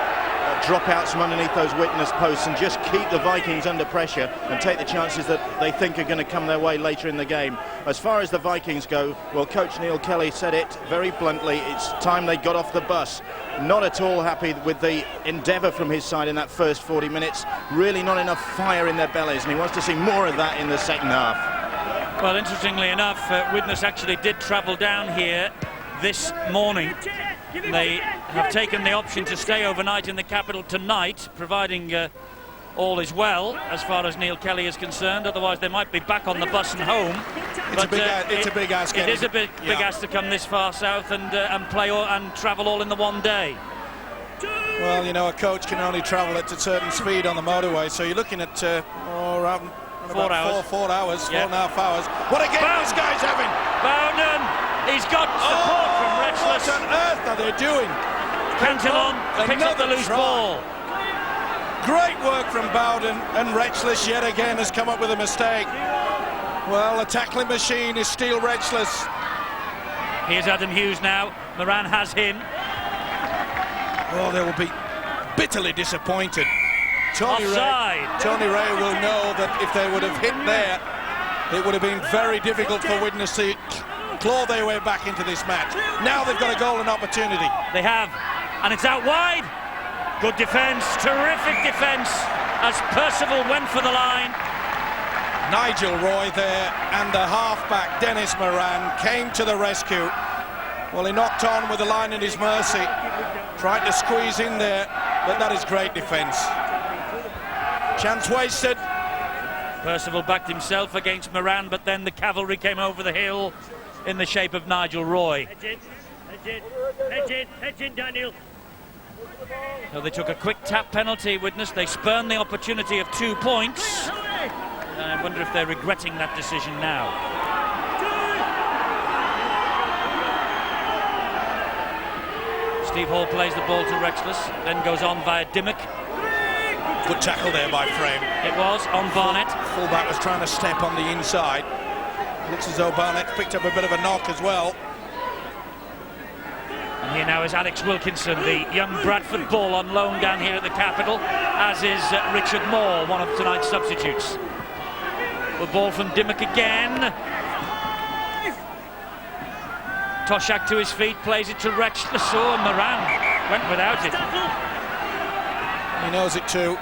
dropouts from underneath those Widnes posts and just keep the Vikings under pressure and take the chances that they think are going to come their way later in the game. As far as the Vikings go, well, Coach Neil Kelly said it very bluntly, it's time they got off the bus. Not at all happy with the endeavour from his side in that first 40 minutes. Really not enough fire in their bellies, and he wants to see more of that in the second half. Well, interestingly enough, Widnes actually did travel down here this morning. They have taken the option to stay overnight in the capital tonight, providing all is well as far as Neil Kelly is concerned. Otherwise, they might be back on the bus and home. It's a big ask. It is a big ask to come this far south and play and travel all in the one day. Well, you know, a coach can only travel at a certain speed on the motorway, so you're looking at around 4 hours. 4 hours, Yeah. 4.5 hours. What a game this guy's having! Bowden, he's got support from Retchless. What on earth are they doing? Cantillon picks up the Another loose try. ball. Great work from Bowden, and Retchless yet again has come up with a mistake. Well, the tackling machine is still Retchless. Here's Adam Hughes now. Moran has him. Oh, they will be bitterly disappointed. Tony Ray will know that if they would have hit there, it would have been very difficult for Widnes to claw their way back into this match. Now they've got a golden opportunity. They have, and it's out wide. Good defence, terrific defence as Percival went for the line. Nigel Roy there, and the halfback Dennis Moran came to the rescue. Well, he knocked on with the line at his mercy, tried to squeeze in there, but that is great defence. Chance wasted. Percival backed himself against Moran, but then the cavalry came over the hill in the shape of Nigel Roy. Hedge in, Daniel. So they took a quick tap penalty, Widnes. They spurned the opportunity of 2 points. And I wonder if they're regretting that decision now. Steve Hall plays the ball to Retchless, then goes on via Dimmock. Good tackle there by Frame. It was on Barnett. Fullback was trying to step on the inside. Looks as though Barnett picked up a bit of a knock as well. And here now is Alex Wilkinson, the young Bradford ball on loan down here at the capital, as is Richard Moore, one of tonight's substitutes. The ball from Dimmock again. Toshak to his feet, plays it to Retchless. Oh, Moran went without it. He knows it too.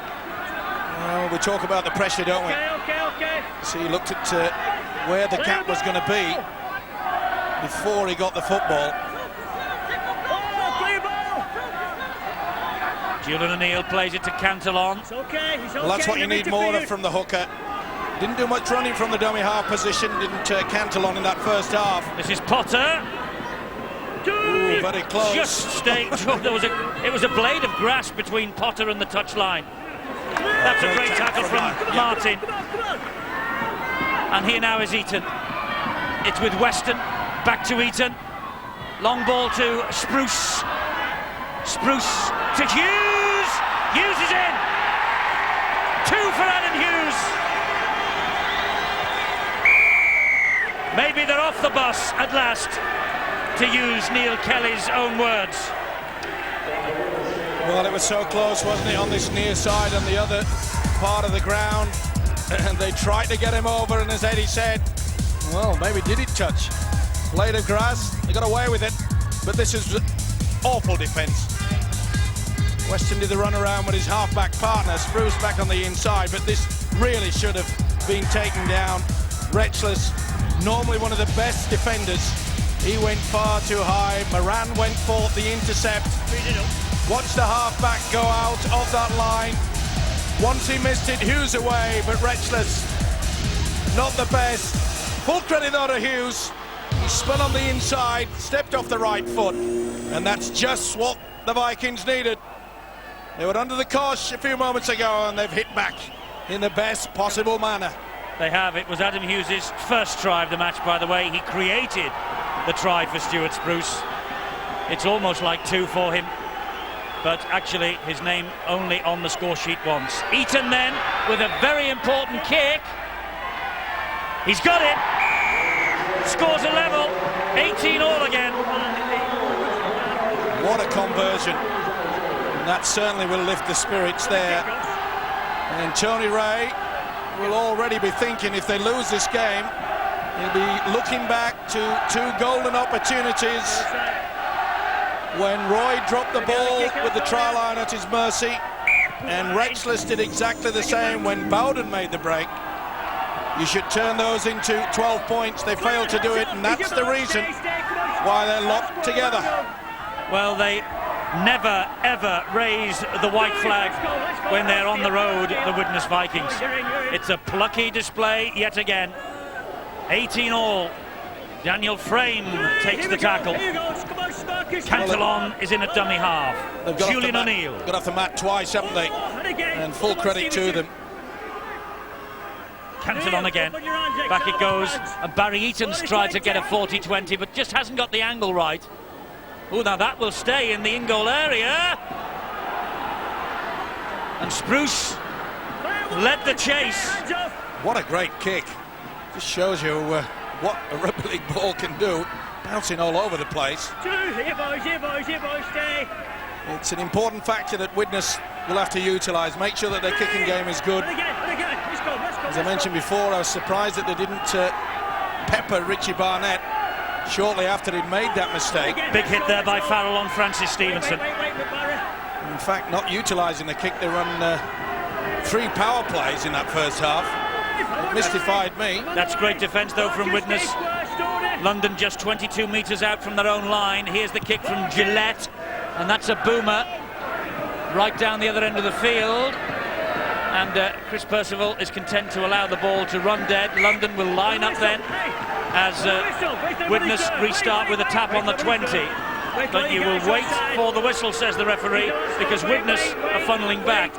We talk about the pressure, don't we? Okay. So he looked at where the gap was going to be before he got the football. Julian O'Neill plays it to Cantillon. He's okay. Well, that's what you need more of from the hooker. Didn't do much running from the dummy half position, didn't Cantillon in that first half. This is Potter. Ooh, very close. Just stayed. It was a blade of grass between Potter and the touchline. That's a great tackle from Martin. And here now is Eaton. It's with Weston. Back to Eaton. Long ball to Spruce. Spruce to Hughes. Hughes is in. 2 for Adam Hughes. Maybe they're off the bus at last, to use Neil Kelly's own words. Well, it was so close, wasn't it, on this near side on the other part of the ground. And they tried to get him over, and as Eddie said, well, maybe did it touch? Blade of grass, they got away with it, but this is awful defence. Weston did the run around with his half-back partner, Spruce back on the inside, but this really should have been taken down. Retchless, normally one of the best defenders, he went far too high. Moran went for the intercept. Watch the half-back go out of that line. Once he missed it, Hughes away, but Retchless, not the best. Full credit though to Hughes. He spun on the inside, stepped off the right foot, and that's just what the Vikings needed. They were under the cosh a few moments ago, and they've hit back in the best possible manner. They have. It was Adam Hughes' first try of the match, by the way. He created the try for Stuart Spruce. It's almost like 2 for him. but actually his name only on the score sheet once. Eaton then with a very important kick. He's got it. Scores a level. 18-all again. What a conversion. And that certainly will lift the spirits there. And Tony Ray will already be thinking, if they lose this game, he'll be looking back to 2 golden opportunities when Roy dropped the ball with the try line at his mercy, and Rexless did exactly the same when Bowden made the break. You should turn those into 12 points. They failed to do it, and that's the reason why they're locked together. Well, they never ever raise the white flag when they're on the road, the Widnes Vikings. It's a plucky display yet again. 18-all. Daniel Frame takes the tackle. Cantillon is in at dummy half. Julian O'Neill got off the mat twice, haven't they? And full credit to them. Cantillon again. Back it goes. And Barry Eaton's tried to get a 40-20, but just hasn't got the angle right. Oh, now that will stay in the in-goal area. And Spruce led the chase. What a great kick. Just shows you what a rugby league ball can do. Bouncing all over the place. It's an important factor that Widnes will have to utilise. Make sure that their kicking game is good. As I mentioned before, I was surprised that they didn't pepper Richie Barnett shortly after he'd made that mistake. Big hit there by Farrell on Francis Stevenson. In fact, not utilising the kick, they run 3 power plays in that first half. It mystified me. That's great defence though from Widnes. London just 22 metres out from their own line. Here's the kick from Gillette, and that's a boomer right down the other end of the field. And Chris Percival is content to allow the ball to run dead. London will line up then as Widnes restart with a tap on the 20. But you will wait for the whistle, says the referee, because Widnes are funneling back.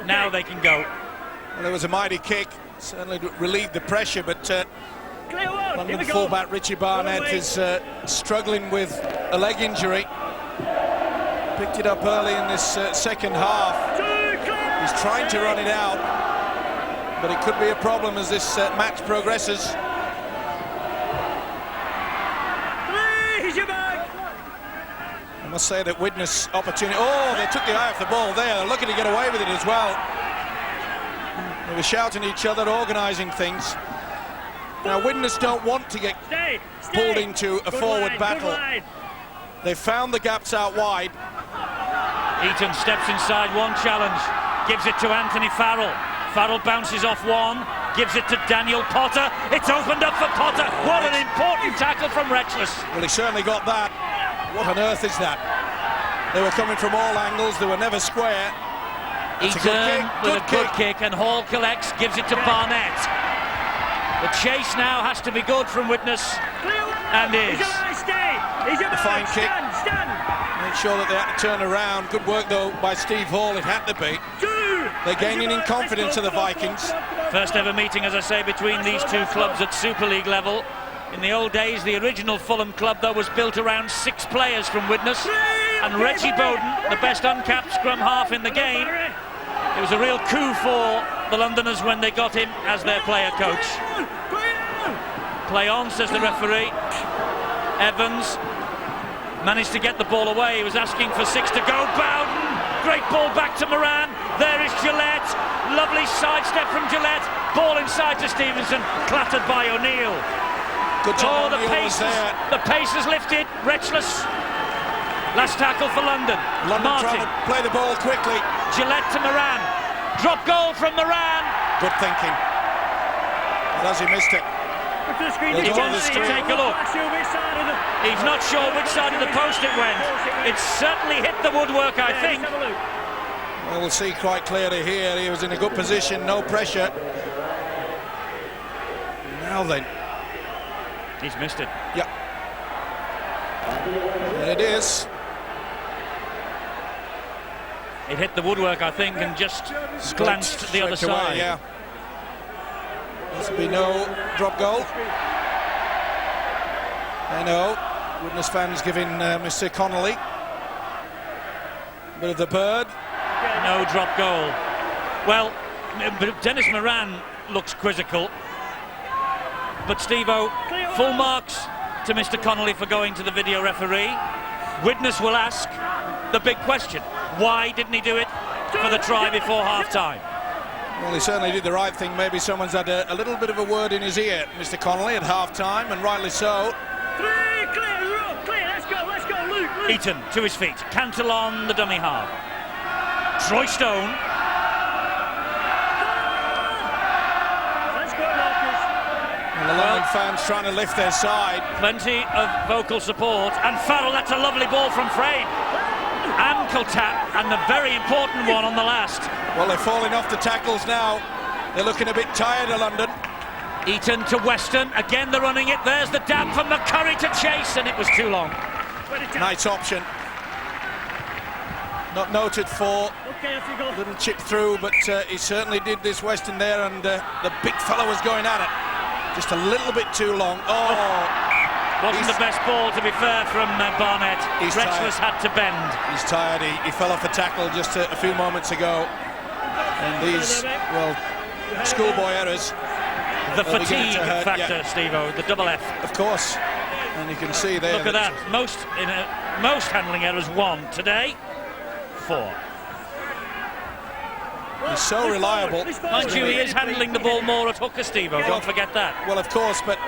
Now they can go. Well, it was a mighty kick, certainly relieved the pressure, but London fullback Richie Barnett is struggling with a leg injury. Picked it up early in this second half. He's trying to run it out, but it could be a problem as this match progresses. I must say that Widnes opportunity. Oh, they took the eye off the ball there. They're looking to get away with it as well. They were shouting at each other, organising things. Now, Widnes don't want to get pulled into a forward battle. They found the gaps out wide. Eaton steps inside, one challenge, gives it to Anthony Farrell. Farrell bounces off one, gives it to Daniel Potter. It's opened up for Potter. What an important tackle from Rexless. Well, he certainly got that. What on earth is that? They were coming from all angles, they were never square. Eaton with a good kick, and Hall collects, gives it to Barnett. The chase now has to be good from Widnes, and is. A fine kick. Make sure that they had to turn around. Good work though by Steve Hall, it had to be. They're gaining in confidence of the Vikings. First ever meeting, as I say, between these two clubs at Super League level. In the old days, the original Fulham club, though, was built around 6 players from Widnes. And Reggie Bowden, the best uncapped scrum half in the game. It was a real coup for the Londoners when they got him as their player coach. Play on, says the referee. Evans managed to get the ball away. He was asking for 6 to go. Bowden, great ball back to Moran. There is Gillette. Lovely sidestep from Gillette. Ball inside to Stevenson, clattered by O'Neill. Good job. Oh, the pace is lifted. Rexless. Last tackle for London. London trying to play the ball quickly. Gillette to Moran. Drop goal from Moran. Good thinking. But as he missed it. He wants to take a look. He's not sure which side of the post it went. It certainly hit the woodwork, I think. Well, we'll see quite clearly here. He was in a good position, no pressure. Now then. He's missed it. Yeah. And it is. It hit the woodwork, I think, and just glanced the other side. Away, yeah. This will be no drop goal. I know. Widnes fans giving Mr. Connolly Bit of the bird. No drop goal. Well, Dennis Moran looks quizzical. But Steve-O, full marks to Mr. Connolly for going to the video referee. Widnes will ask the big question. Why didn't he do it for the try before half-time? Well, he certainly did the right thing. Maybe someone's had a little bit of a word in his ear, Mr. Connolly, at half-time, and rightly so. Clear, let's go, Luke. Eaton to his feet. Cantillon, the dummy half. Troy Stone. Let's go, Marcus. And the London fans trying to lift their side. Plenty of vocal support. And Farrell, that's a lovely ball from frame. Ankle tap, and the very important one on the last. Well, they're falling off the tackles now. They're looking a bit tired of London. Eaton to Weston. Again, they're running it. There's the dab from McCurry to chase, and it was too long. Nice option. Not noted for a little chip through, but he certainly did this Weston there, and the big fella was going at it. Just a little bit too long. Oh! Wasn't the best ball, to be fair, from Barnett. Retchless had to bend. He's tired. He fell off a tackle just a few moments ago. And these, well, schoolboy errors. The fatigue factor, Steve-O, the double F. Of course. And you can see there. Look at that. Most handling errors, 1. Today, 4. He's so reliable. Mind you, he is handling the ball more at hooker, Steve-O. Don't forget that. Well, of course, but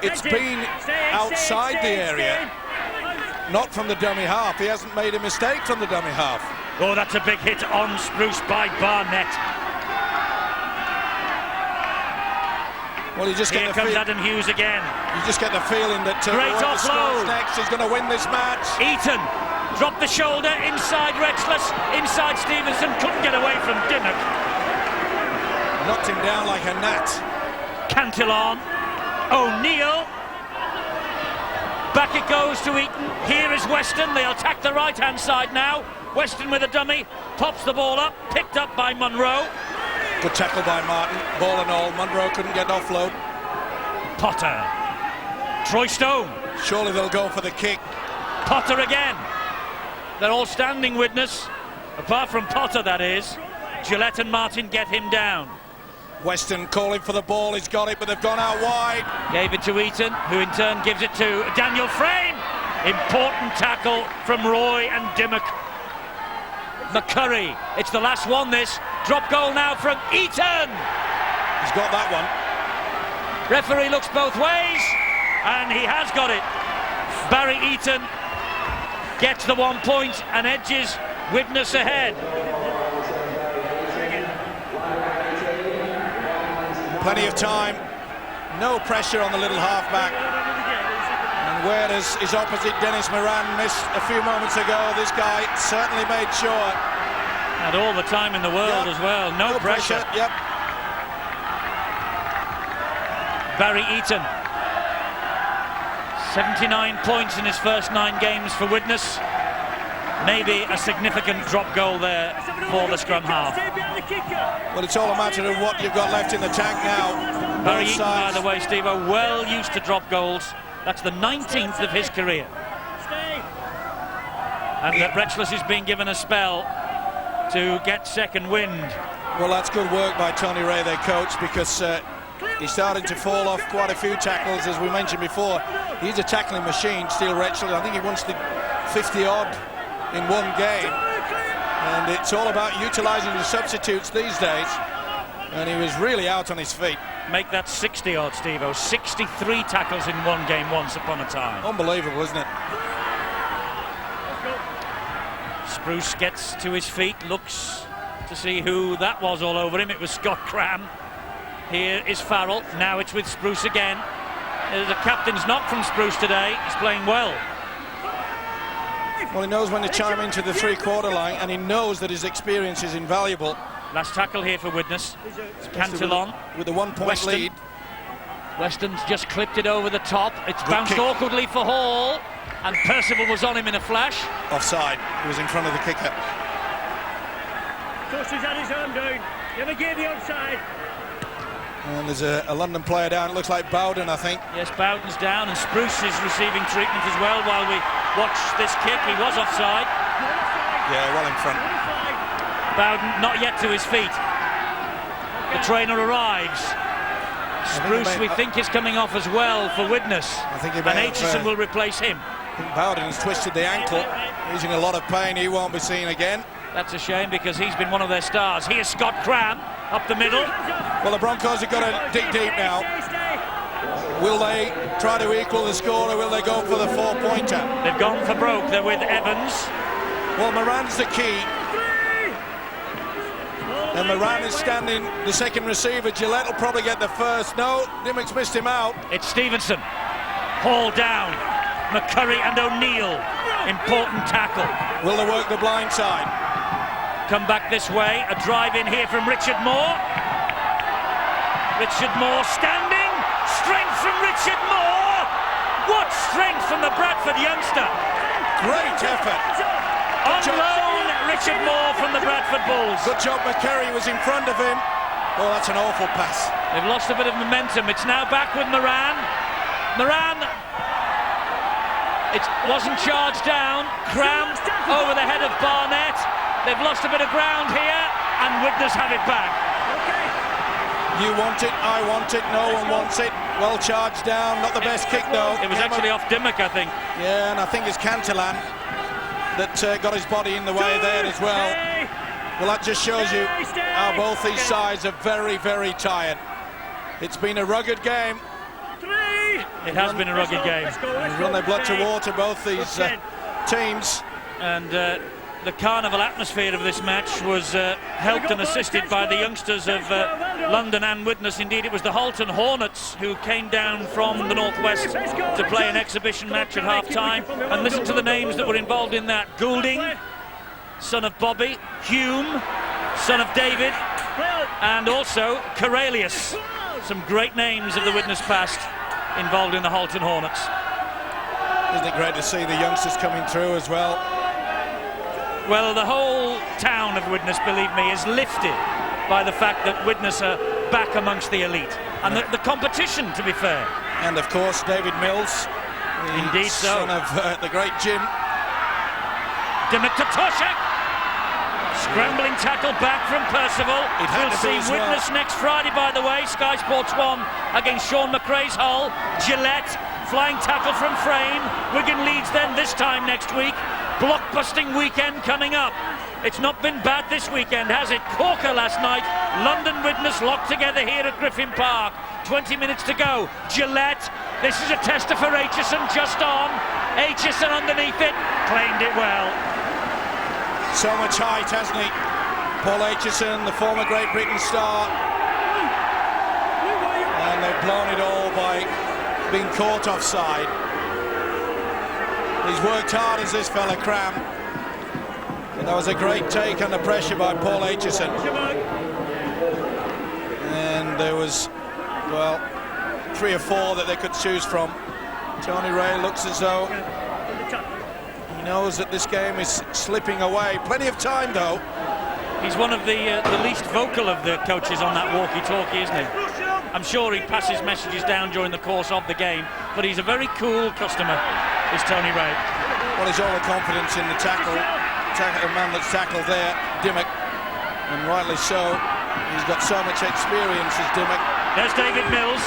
it's been outside the area, not from the dummy half. He hasn't made a mistake from the dummy half. Oh, that's a big hit on Spruce by Barnett. Well, you just Here comes Adam Hughes again. You just get the feeling that great offload next is going to win this match. Eaton dropped the shoulder inside Retchless, inside Stevenson, couldn't get away from Dimmock. Knocked him down like a gnat. Cantillon, O'Neill. Back it goes to Eaton. Here is Weston. They'll attack the right-hand side now. Weston with a dummy, pops the ball up, picked up by Munro. Good tackle by Martin, ball and all. Munro couldn't get offload. Potter. Troy Stone. Surely they'll go for the kick. Potter again. They're all standing, Widnes. Apart from Potter, that is. Gillette and Martin get him down. Weston calling for the ball. He's got it, but they've gone out wide. Gave it to Eaton, who in turn gives it to Daniel Frame. Important tackle from Roy and Dimmock. McCurry. It's the last one, this. Drop goal now from Eaton. He's got that one. Referee looks both ways, and he has got it. Barry Eaton gets the 1 point and edges Widnes ahead. Plenty of time. No pressure on the little halfback. And whereas his opposite Dennis Moran missed a few moments ago, this guy certainly made sure. Had all the time in the world as well. No pressure. Yep. Barry Eaton. 79 points in his first 9 games for Widnes. Maybe a significant drop goal there for the scrum half. Well, it's all a matter of what you've got left in the tank now. Barry Eaton, by the way, Steve-O, well used to drop goals. That's the 19th of his career. And that Retchless is being given a spell to get second wind. Well, that's good work by Tony Ray, their coach, because he's starting to fall off quite a few tackles, as we mentioned before. He's a tackling machine, Steel Retchless. I think he wants the 50-odd in one game. And it's all about utilising the substitutes these days. And he was really out on his feet. Make that 60-odd, Steve-O. 63 tackles in one game once upon a time. Unbelievable, isn't it? Spruce gets to his feet, looks to see who that was all over him. It was Scott Cram. Here is Farrell. Now it's with Spruce again. There's a captain's knock from Spruce today. He's playing well. Well, he knows when to chime into the three-quarter line, and he knows that his experience is invaluable. Last tackle here for Widnes. Cantillon with a 1 point lead. Weston's just clipped it over the top. It's bounced awkwardly for Hall, and Percival was on him in a flash. Offside. He was in front of the kicker. Toss's had his arm down. Never gave the offside. And there's a London player down. It looks like Bowden, I think. Yes, Bowden's down, and Spruce is receiving treatment as well while we watch this kick. He was offside. Yeah, well in front. Bowden not yet to his feet. The trainer arrives. Spruce, we think, is coming off as well for Widnes. I think he and may have, Aitchison will replace him. I think Bowden has twisted the ankle. He's in a lot of pain. He won't be seen again. That's a shame because he's been one of their stars. Here's Scott Cram up the middle. Well, the Broncos have got to dig deep now. Will they try to equal the score or will they go for the 4-pointer? They've gone for broke. They're with Evans. Well, Moran's the key. And Moran is standing the second receiver. Gillette will probably get the first. No, Dimmock's missed him out. It's Stevenson. Haul down. McCurry and O'Neill. Important tackle. Will they work the blind side? Come back this way. A drive in here from Richard Moore. Richard Moore standing. Strength from Richard Moore. What strength from the Bradford youngster. Great effort. On loan, Richard Moore from the Bradford Bulls. Good job, McCurry was in front of him. Oh, that's an awful pass. They've lost a bit of momentum. It's now back with Moran. Moran, it wasn't charged down. Cram over the head of Barnett. They've lost a bit of ground here, and Widnes have it back. You want it, I want it, no one wants it. Well charged down, not the best kick though. It was actually off Dimmock, I think. Yeah, and I think it's Cantelan that got his body in the way there as well. Well, that just shows you how both these sides are very, very tired. It's been a rugged game. It has been a rugged game. They've run their blood to water, both these teams. And the carnival atmosphere of this match was helped and assisted by the youngsters of London and Widnes. Indeed, it was the Halton Hornets who came down from the northwest to play an exhibition match at half-time. And listen to the names that were involved in that. Goulding, son of Bobby. Hume, son of David. And also Corelius. Some great names of the Widnes past involved in the Halton Hornets. Isn't it great to see the youngsters coming through as well? Well, the whole town of Widnes, believe me, is lifted by the fact that Widnes are back amongst the elite. And the competition, to be fair. And of course, David Mills, Indeed so. son of the great Jim. Dimmock to Toshak. Scrambling tackle back from Percival. We'll see Widnes next Friday, by the way. Sky Sports 1 against Sean McRae's Hull. Gillette, flying tackle from Frame. Wigan Leeds then this time next week. Blockbusting weekend coming up. It's not been bad this weekend, has it? Corker last night. London Widnes locked together here at Griffin Park. 20 minutes to go. Gillette. This is a tester for Aitchison, just on. Aitchison underneath it. Claimed it well. So much height, hasn't he? Paul Aitchison, the former Great Britain star. And they've blown it all by being caught offside. He's worked hard as this fella, Cram. And that was a great take under pressure by Paul Aitchison. And there was, well, 3 or 4 that they could choose from. Tony Ray looks as though he knows that this game is slipping away. Plenty of time, though. He's one of the least vocal of the coaches on that walkie-talkie, isn't he? I'm sure he passes messages down during the course of the game, but he's a very cool customer, is Tony Ray. Well, he's all the confidence in the tackle. The man that's tackled there, Dimmock, and rightly so. He's got so much experience as Dimmock. There's David Mills.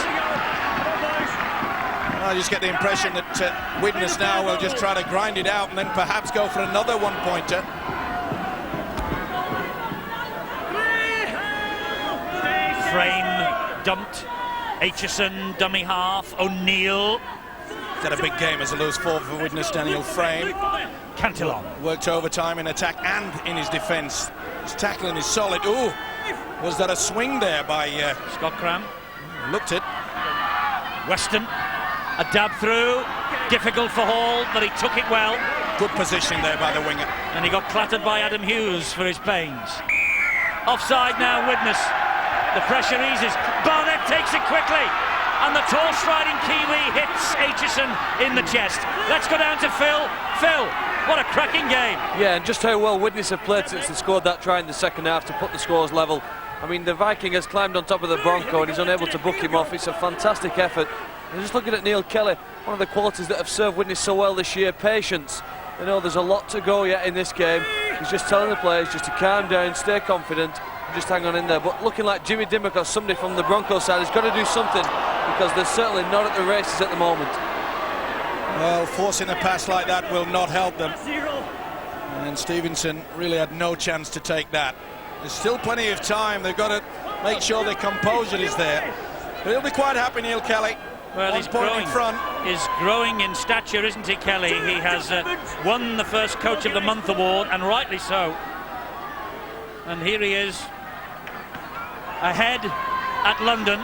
I just get the impression that Widnes now will just try to grind it out and then perhaps go for another 1-pointer. Frame dumped. Aitchison, dummy half. O'Neill. He's had a big game as a lose 4 for Widnes, Daniel Frame. Cantillon. Worked overtime in attack and in his defence. His tackling is solid. Ooh, was that a swing there by Scott Cram? Looked it. Weston. A dab through. Difficult for Hall, but he took it well. Good positioning there by the winger. And he got clattered by Adam Hughes for his pains. Offside now, Widnes. The pressure eases. Barnett takes it quickly. And the tall striding Kiwi hits Aitchison in the chest. Let's go down to Phil. Phil, what a cracking game. Yeah, and just how well Widnes have played since they scored that try in the second half to put the scores level. I mean, the Viking has climbed on top of the Bronco and he's unable to book him off. It's a fantastic effort. And just looking at Neil Kelly, one of the qualities that have served Widnes so well this year, patience. You know, there's a lot to go yet in this game. He's just telling the players just to calm down, stay confident, and just hang on in there. But looking like Jimmy Dimmock or somebody from the Broncos side has got to do something, because they're certainly not at the races at the moment. Well, forcing a pass like that will not help them. And Stevenson really had no chance to take that. There's still plenty of time. They've got to make sure their composure is there. But he'll be quite happy, Neil Kelly. Well, he's growing. He's growing in stature, isn't he, Kelly? He has won the first Coach of the Month award, and rightly so. And here he is, ahead at London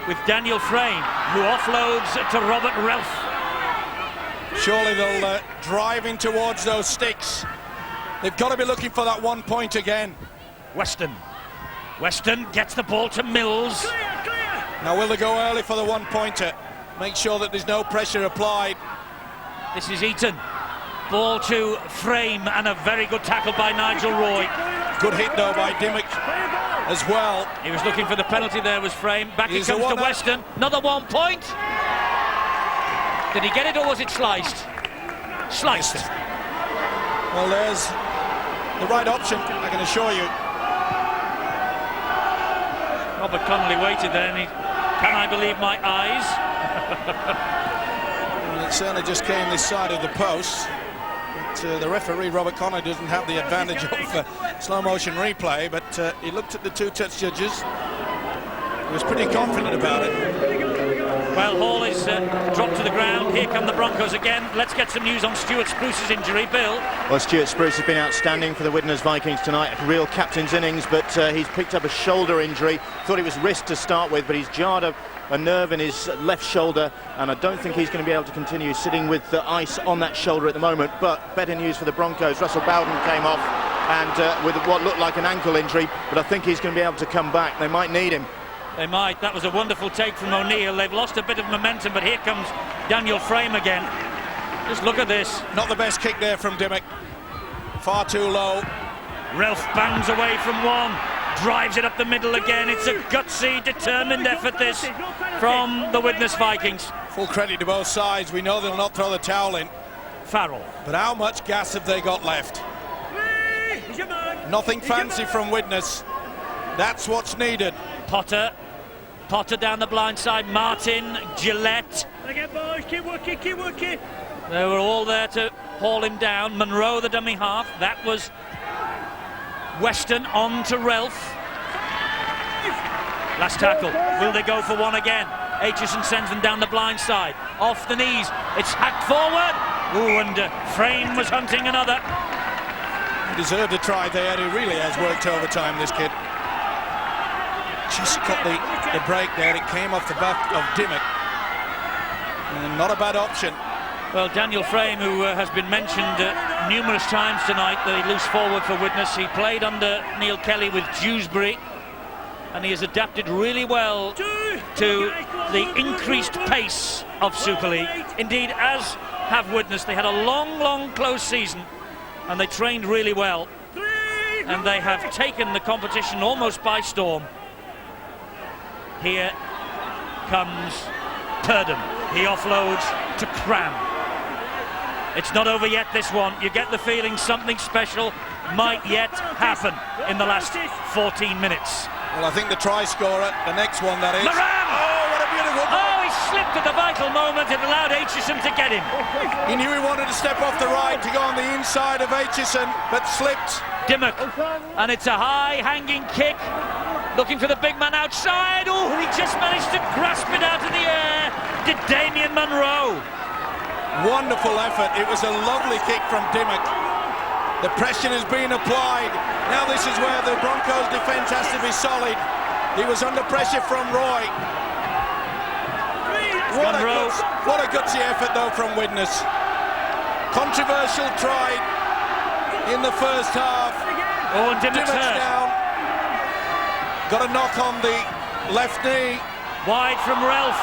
with Daniel Frame, who offloads to Robert Relf. Surely they'll drive in towards those sticks. They've got to be looking for that 1 point again. Weston gets the ball to Mills. Now will they go early for the 1 pointer? Make sure that there's no pressure applied. This is Eaton. Ball to Frame, and a very good tackle by Nigel Roy. Good hit though by Dimmock as well. He was looking for the penalty there, was Frame. Back it comes to Weston. Another 1 point. Did he get it, or was it sliced? Sliced. Well, there's the right option, I can assure you. Robert Connolly waited there, and he, can I believe my eyes? Well, it certainly just came this side of the post. But the referee, Robert Connolly, doesn't have the advantage of slow motion replay, but he looked at the two touch judges. He was pretty confident about it. Well, Hall is dropped to the ground. Here come the Broncos again. Let's get some news on Stuart Spruce's injury. Bill? Well, Stuart Spruce has been outstanding for the Widnes Vikings tonight. A real captain's innings, but he's picked up a shoulder injury. Thought it was wrist to start with, but he's jarred a nerve in his left shoulder, and I don't think he's going to be able to continue sitting with the ice on that shoulder at the moment. But better news for the Broncos. Russell Bowden came off and with what looked like an ankle injury, but I think he's going to be able to come back. They might need him. They might. That was a wonderful take from O'Neill. They've lost a bit of momentum, but here comes Daniel Frame again. Just look at this. Not the best kick there from Dimmock. Far too low. Relf bangs away from one. Drives it up the middle again. It's a gutsy, determined effort, this, from the Widnes Vikings. Full credit to both sides. We know they'll not throw the towel in. Farrell. But how much gas have they got left? Nothing fancy from Widnes. That's what's needed. Potter down the blind side. Martin, Gillette. Again, boys, keep working. They were all there to haul him down. Monroe, the dummy half. That was Weston on to Relf. Last tackle. Will they go for one again? Aitchison sends them down the blind side. Off the knees. It's hacked forward. Ooh, and Frame was hunting another. He deserved a try there. He really has worked overtime, this kid. Just got the break there. It came off the back of Dimmock. And not a bad option. Well, Daniel Frame, who has been mentioned numerous times tonight, the loose forward for Widnes. He played under Neil Kelly with Dewsbury, and he has adapted really well to the increased pace of Super League. Indeed, as have Widnes. They had a long, close season, and they trained really well. And they have taken the competition almost by storm. Here comes Purdom. He offloads to Cram. It's not over yet, this one. You get the feeling something special might yet happen in the last 14 minutes. Well, I think the try scorer, the next one that is. Moran! Oh, what a beautiful ball. Oh, he slipped at the vital moment. It allowed Aitchison to get him. He knew he wanted to step off the right to go on the inside of Aitchison, but slipped. Dimmock. And it's a high hanging kick. Looking for the big man outside. Oh, he just managed to grasp it out of the air. Did Damien Monroe. Wonderful effort. It was a lovely kick from Dimmock. The pressure has been applied. Now this is where the Broncos defence has to be solid. He was under pressure from Roy. What a gutsy effort though from Widnes. Controversial try in the first half. Oh, and Dimmock's hurt. Down. Got a knock on the left knee. Wide from Relf.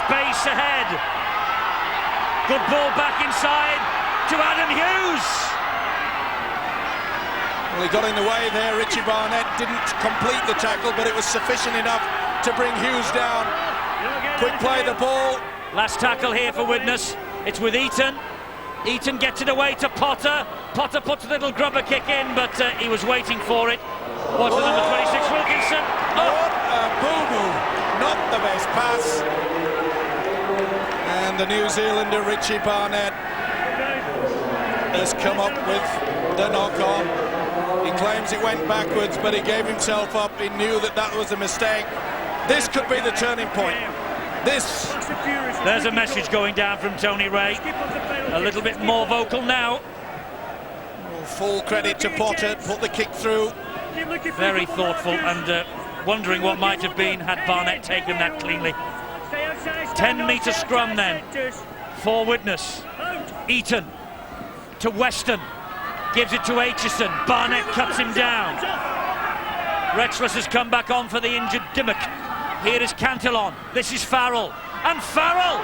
Space ahead. Good ball back inside to Adam Hughes. Well, he got in the way there. Richie Barnett didn't complete the tackle, but it was sufficient enough to bring Hughes down. Quick play the ball. Last tackle here for Widnes. It's with Eaton. Eaton gets it away to Potter. Potter puts a little grubber kick in, but he was waiting for it. What's the number 26, Wilkinson? What a boo-boo. Not the best pass. And the New Zealander, Richie Barnett, has come up with the knock-on. He claims it went backwards, but he gave himself up. He knew that that was a mistake. This could be the turning point. There's a message going down from Tony Ray. A little bit more vocal now. Full credit to Potter, put the kick through. Very thoughtful and wondering what might have been had Barnett taken that cleanly. 10-metre scrum then for Widnes. Eaton to Weston, gives it to Aitchison. Barnett cuts him down. Retchless has come back on for the injured Dimmock. Here is Cantillon. This is Farrell. And Farrell!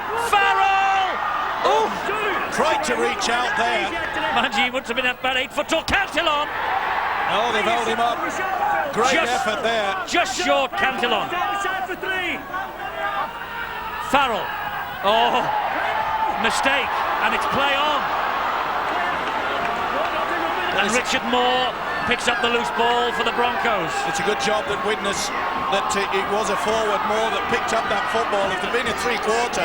Oh! Tried to reach out there. Mind you, he would have been about 8 foot tall. Cantillon! Oh, they've held him up. Great effort there. Just short, Cantillon. Farrell. Oh, mistake. And it's play on. And Richard Moore picks up the loose ball for the Broncos. It's a good job that Widnes, that it was a forward Moore that picked up that football. If it had been a three-quarter,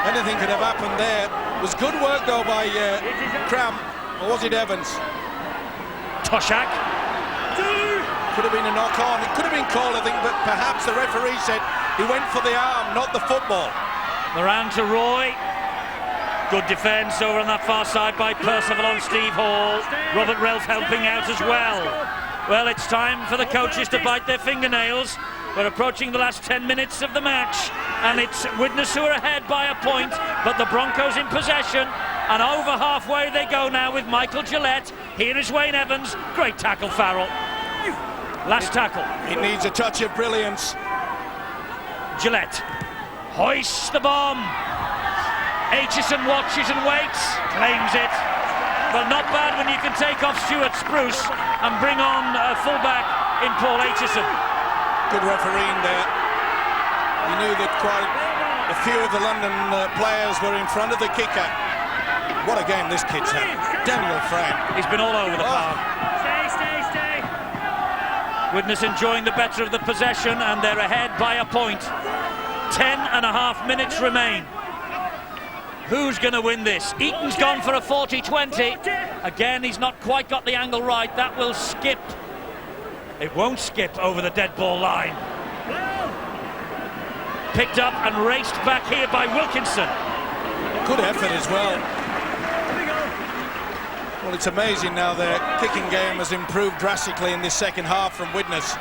anything could have happened there. It was good work though by Cram, or was it Evans? Toshak. Could have been a knock-on. It could have been called, I think, but perhaps the referee said he went for the arm, not the football. Around to Roy. Good defence over on that far side by Percival on Steve Hall. Robert Relf helping out as well. Well, it's time for the coaches to bite their fingernails. We're approaching the last 10 minutes of the match, and it's Widnes who are ahead by a point, but the Broncos in possession, and over halfway they go now with Michael Gillette. Here is Wayne Evans. Great tackle, Farrell. Last tackle. It needs a touch of brilliance. Gillette hoists the bomb. Aitchison watches and waits, claims it. Well, not bad when you can take off Stuart Spruce and bring on a fullback in Paul Aitchison. Good refereeing there. He knew that quite a few of the London players were in front of the kicker. What a game this kid's had. Daniel Frame. He's been all over the park. Stay. Widnes enjoying the better of the possession, and they're ahead by a point. 10.5 minutes remain. Who's going to win this? Eaton's gone for a 40-20. Again, he's not quite got the angle right. That will skip. It won't skip over the dead ball line. Picked up and raced back here by Wilkinson. Good effort as well. Well, it's amazing now their kicking game has improved drastically in this second half from Widnes.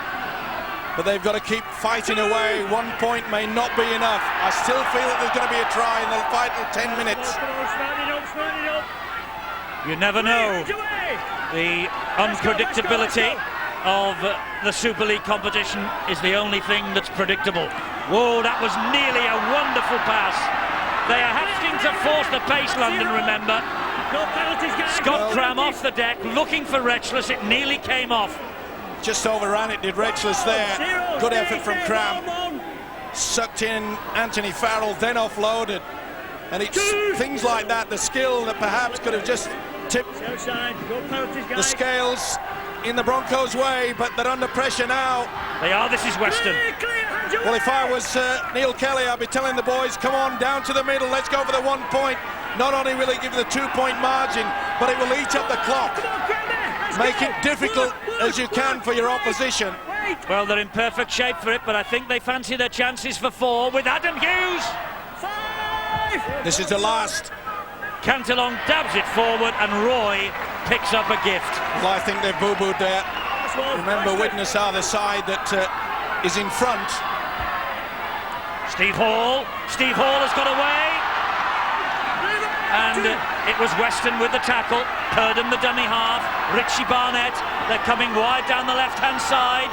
But they've got to keep fighting away. 1 point may not be enough. I still feel that there's going to be a try in the final 10 minutes. You never know. The unpredictability of the Super League competition is the only thing that's predictable. Whoa, that was nearly a wonderful pass. They are having to force the pace, London, remember. Scott Cram off the deck, looking for Retchless. It nearly came off. Just overran it, did Retchless there. Good effort from Cram. Sucked in Anthony Farrell, then offloaded. And it's things like that, the skill that perhaps could have just tipped the scales in the Broncos' way, but they're under pressure now. They are. This is Weston. Well, if I was Neil Kelly, I'd be telling the boys, come on, down to the middle, let's go for the 1 point. Not only will it give the 2 point margin, but it will eat up the clock. Make it difficult as you can for your opposition. Well, they're in perfect shape for it, but I think they fancy their chances for 4 with Adam Hughes. This is the last. Cantillon dabs it forward and Roy picks up a gift. Well, I think they've boo-booed there. Remember, Widnes are the side that is in front. Steve Hall has got away. And it was Weston with the tackle. Purdom the dummy half. Richie Barnett. They're coming wide down the left-hand side.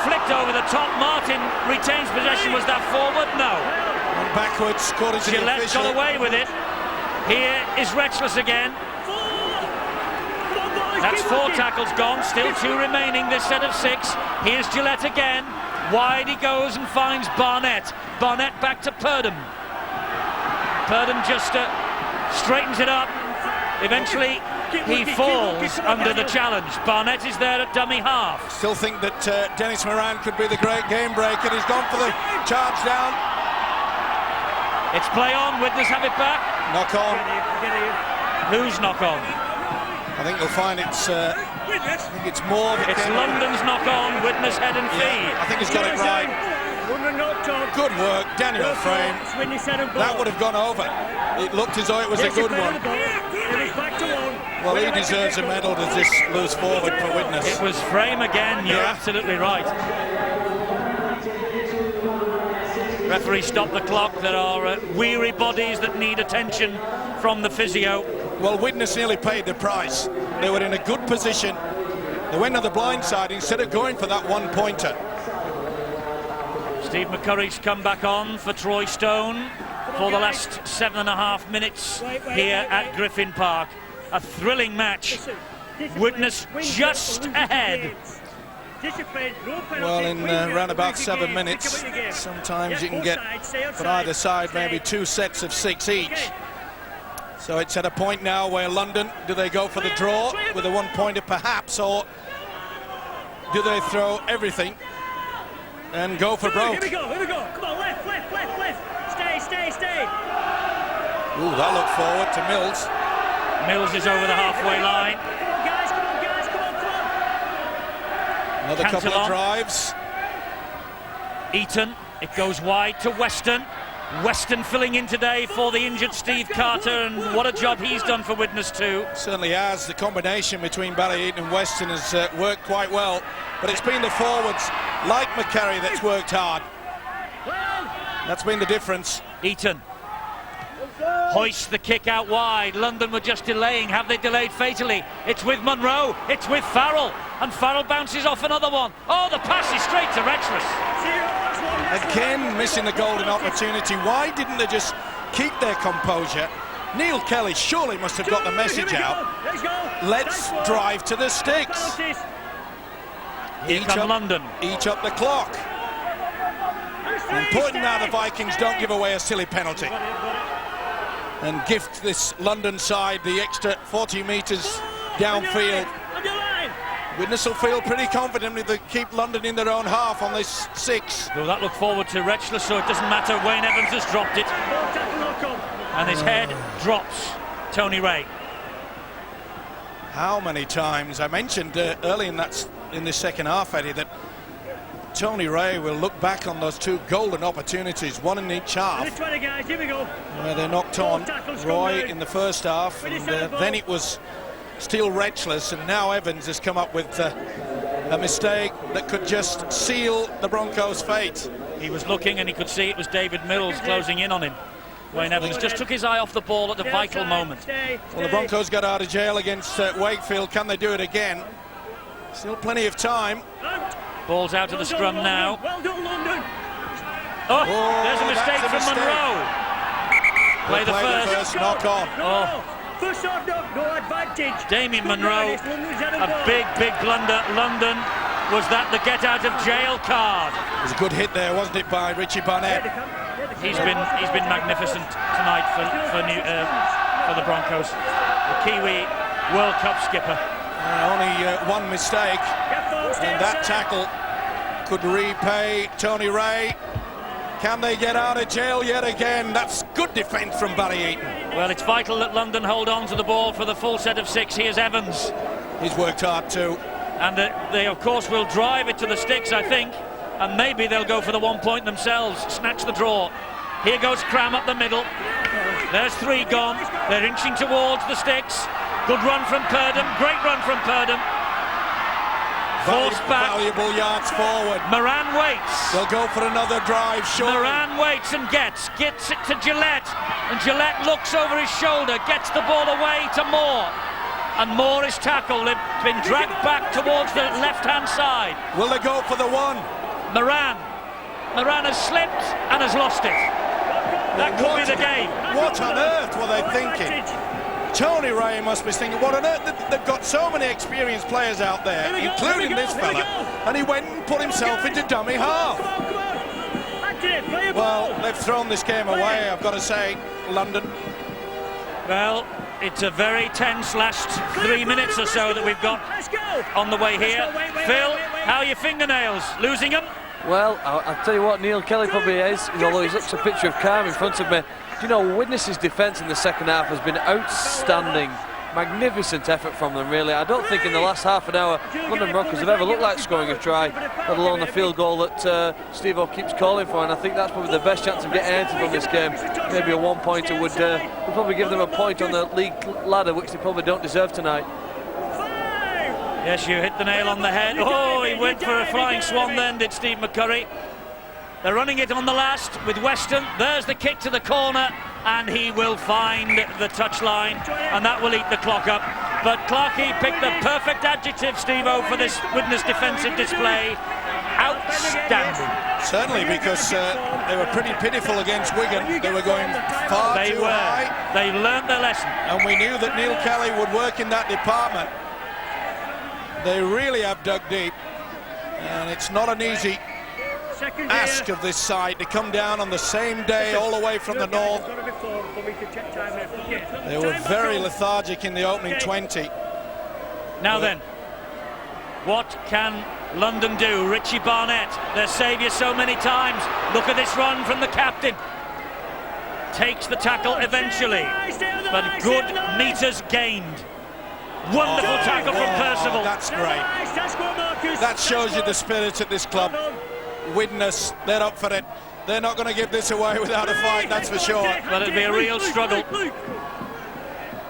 Flicked over the top. Martin retains possession. Was that forward? No. And backwards, according to the Gillette official. got away with it. Here is Retchless again. That's 4 tackles gone. Still 2 remaining this set of 6. Here's Gillette again. Wide he goes and finds Barnett. Barnett back to Purdom. Purdom just straightens it up, Eventually, he falls under the challenge. Barnett is there at dummy half. Still think that Dennis Moran could be the great game breaker. He's gone for the charge down. It's play on. Widnes have it back. Knock on. Who's knock on? I think you'll find it's more. It's London's knock on. Widnes head and feet. I think he's got it right. Good work, Daniel Frame. That would have gone over. It looked as though it was a good one. Well, he deserves a medal. Does this loose forward for Widnes? It was Frame again. You're absolutely right. Referee stopped the clock. There are weary bodies that need attention from the physio. Well, Widnes nearly paid the price. They were in a good position. They went on the blind side instead of going for that one-pointer. Steve McCurry's come back on for Troy Stone for the last 7.5 minutes here at Griffin Park. A thrilling match. Widnes just ahead. Well, in around about 7 minutes, sometimes you can get, for either side, maybe 2 sets of 6 each. So it's at a point now where London, do they go for the draw with a one-pointer perhaps, or do they throw everything and go for broke? Here we go. Come on, left. Stay. Ooh, that looked forward to Mills. Mills is over the halfway line. Another couple of drives. Eaton, it goes wide to Weston. Weston filling in today for the injured Steve Carter, and what a job he's done for Widnes too. Certainly has. The combination between Ballyeaton and Weston has worked quite well, but it's been the forwards like McCurry that's worked hard. That's been the difference. Eaton hoists the kick out wide. London were just delaying. Have they delayed fatally? It's with Munro. It's with Farrell. And Farrell bounces off another one. Oh, the pass is straight to Retchless. Again, missing the golden opportunity. Why didn't they just keep their composure? Neil Kelly surely must have got the message out. Let's drive to the sticks. Here come London. Each up the clock. Important now the Vikings don't give away a silly penalty and gift this London side the extra 40 metres downfield. Widnes will feel pretty confident if they keep London in their own half on this 6. Will that look forward to Retchless, so it doesn't matter. Wayne Evans has dropped it. And his head drops. Tony Ray. How many times, I mentioned early in this second half, Eddie, that Tony Ray will look back on those 2 golden opportunities, one in each half, where they knocked on Roy in the first half, and then it was still Retchless, and now Evans has come up with a mistake that could just seal the Broncos' fate. He was looking and he could see it was David Mills closing in on him. Wayne Evans just took his eye off the ball at the vital moment. Well, the Broncos got out of jail against Wakefield. Can they do it again? Still plenty of time. Ball's out of the scrum now. Oh, there's a mistake from Munro. Play the first. Knock on. Oh. No advantage. Damien Munro, a big blunder. London, was that the get out of jail card? It was a good hit there, wasn't it, by Richie Barnett? He's been magnificent tonight for the Broncos. The Kiwi World Cup skipper. Only one mistake, and that tackle could repay Tony Ray. Can they get out of jail yet again? That's good defence from Ballyeaton. Well, it's vital that London hold on to the ball for the full set of 6. Here's Evans. He's worked hard too. And they, of course, will drive it to the sticks, I think. And maybe they'll go for the 1 point themselves, snatch the draw. Here goes Cram up the middle. There's 3 gone. They're inching towards the sticks. Good run from Purdom. Great run from Purdom. Force back. Valuable yards forward. Moran waits. They'll go for another drive, sure. Moran waits and gets it to Gillette. And Gillette looks over his shoulder, gets the ball away to Moore. And Moore is tackled. They've been dragged back towards the left-hand side. Will they go for the 1? Moran has slipped and has lost it. That could be the game. What on earth were they thinking? Tony Ray must be thinking, what on earth? They've got so many experienced players out there, including this fella, and he went and put himself into dummy half. Well, they've thrown this game away, I've got to say, London. Well, it's a very tense last 3 minutes or so that we've got on the way here. Phil, how are your fingernails? Losing them? Well, I'll tell you what, Neil Kelly probably is, although he looks a picture of calm in front of me. Do you know, Widnes' defence in the second half has been outstanding. Magnificent effort from them, really. I don't think in the last half an hour London Rockers have ever looked like scoring a try, let alone the field goal that Steve-O keeps calling for, and I think that's probably the best chance of getting anything from this game. Maybe a one-pointer would probably give them a point on the league ladder, which they probably don't deserve tonight. Yes, you hit the nail on the head. Oh, he went for a flying swan then, did Steve McCurry. They're running it on the last with Weston. There's the kick to the corner, and he will find the touchline, and that will eat the clock up. But Clarkey picked the perfect adjective, Steve-O, for this Widnes defensive display. Outstanding. Certainly, because they were pretty pitiful against Wigan. They were going far too high. They learned their lesson. And we knew that Neil Kelly would work in that department. They really have dug deep, and it's not an easy ask of this side to come down on the same day all the way from the north. They were very lethargic in the opening 20. Now then, what can London do? Richie Barnett, their saviour so many times. Look at this run from the captain. Takes the tackle eventually, but good metres gained. Wonderful tackle from Percival. That's great. That shows you the spirit at this club. Widnes, they're up for it. They're not going to give this away without a fight, that's for sure. But it'll be a real struggle.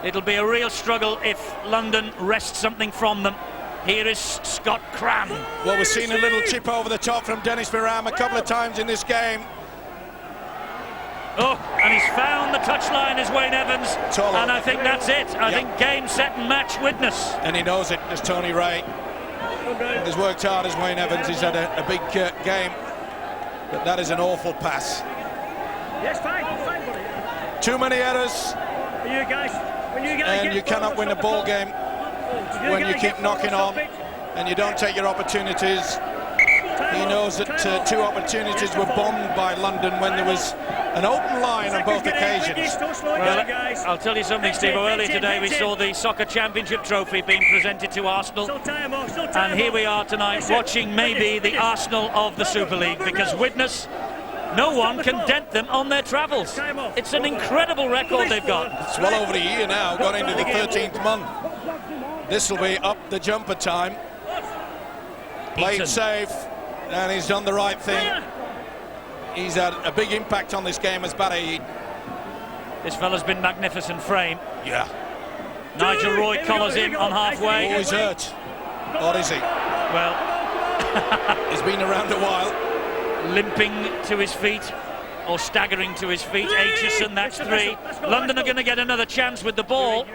It'll be a real struggle if London wrest something from them. Here is Scott Cram. Well, we've seen a little chip over the top from Dennis Miram a couple of times in this game. Oh, and he's found the touchline as Wayne Evans. And I think that's it. I think game, set and match Widnes. And he knows it, as Tony Ray. He's worked hard as Wayne Evans. He's had a big game, but that is an awful pass. Yes, fine. Too many errors, and you cannot win a ball game when you keep knocking on and you don't take your opportunities. He knows that two opportunities were bombed by London when there was an open line on both occasions. Well, I'll tell you something, Steve. Earlier today we saw the Soccer Championship trophy being presented to Arsenal, and here we are tonight watching maybe the Arsenal of the Super League, because Widnes, no one can dent them on their travels. It's an incredible record they've got. It's well over a year now, got into the 13th month. This will be up the jumper time. Played safe, and he's done the right thing. He's had a big impact on this game as Barry. This fella's been magnificent frame. Yeah. Nigel Roy collars in on halfway. Oh, he's hurt. Or is he? Well, he's been around a while. Limping to his feet, or staggering to his feet. Aitchison, that's 3. London are going to get another chance with the ball.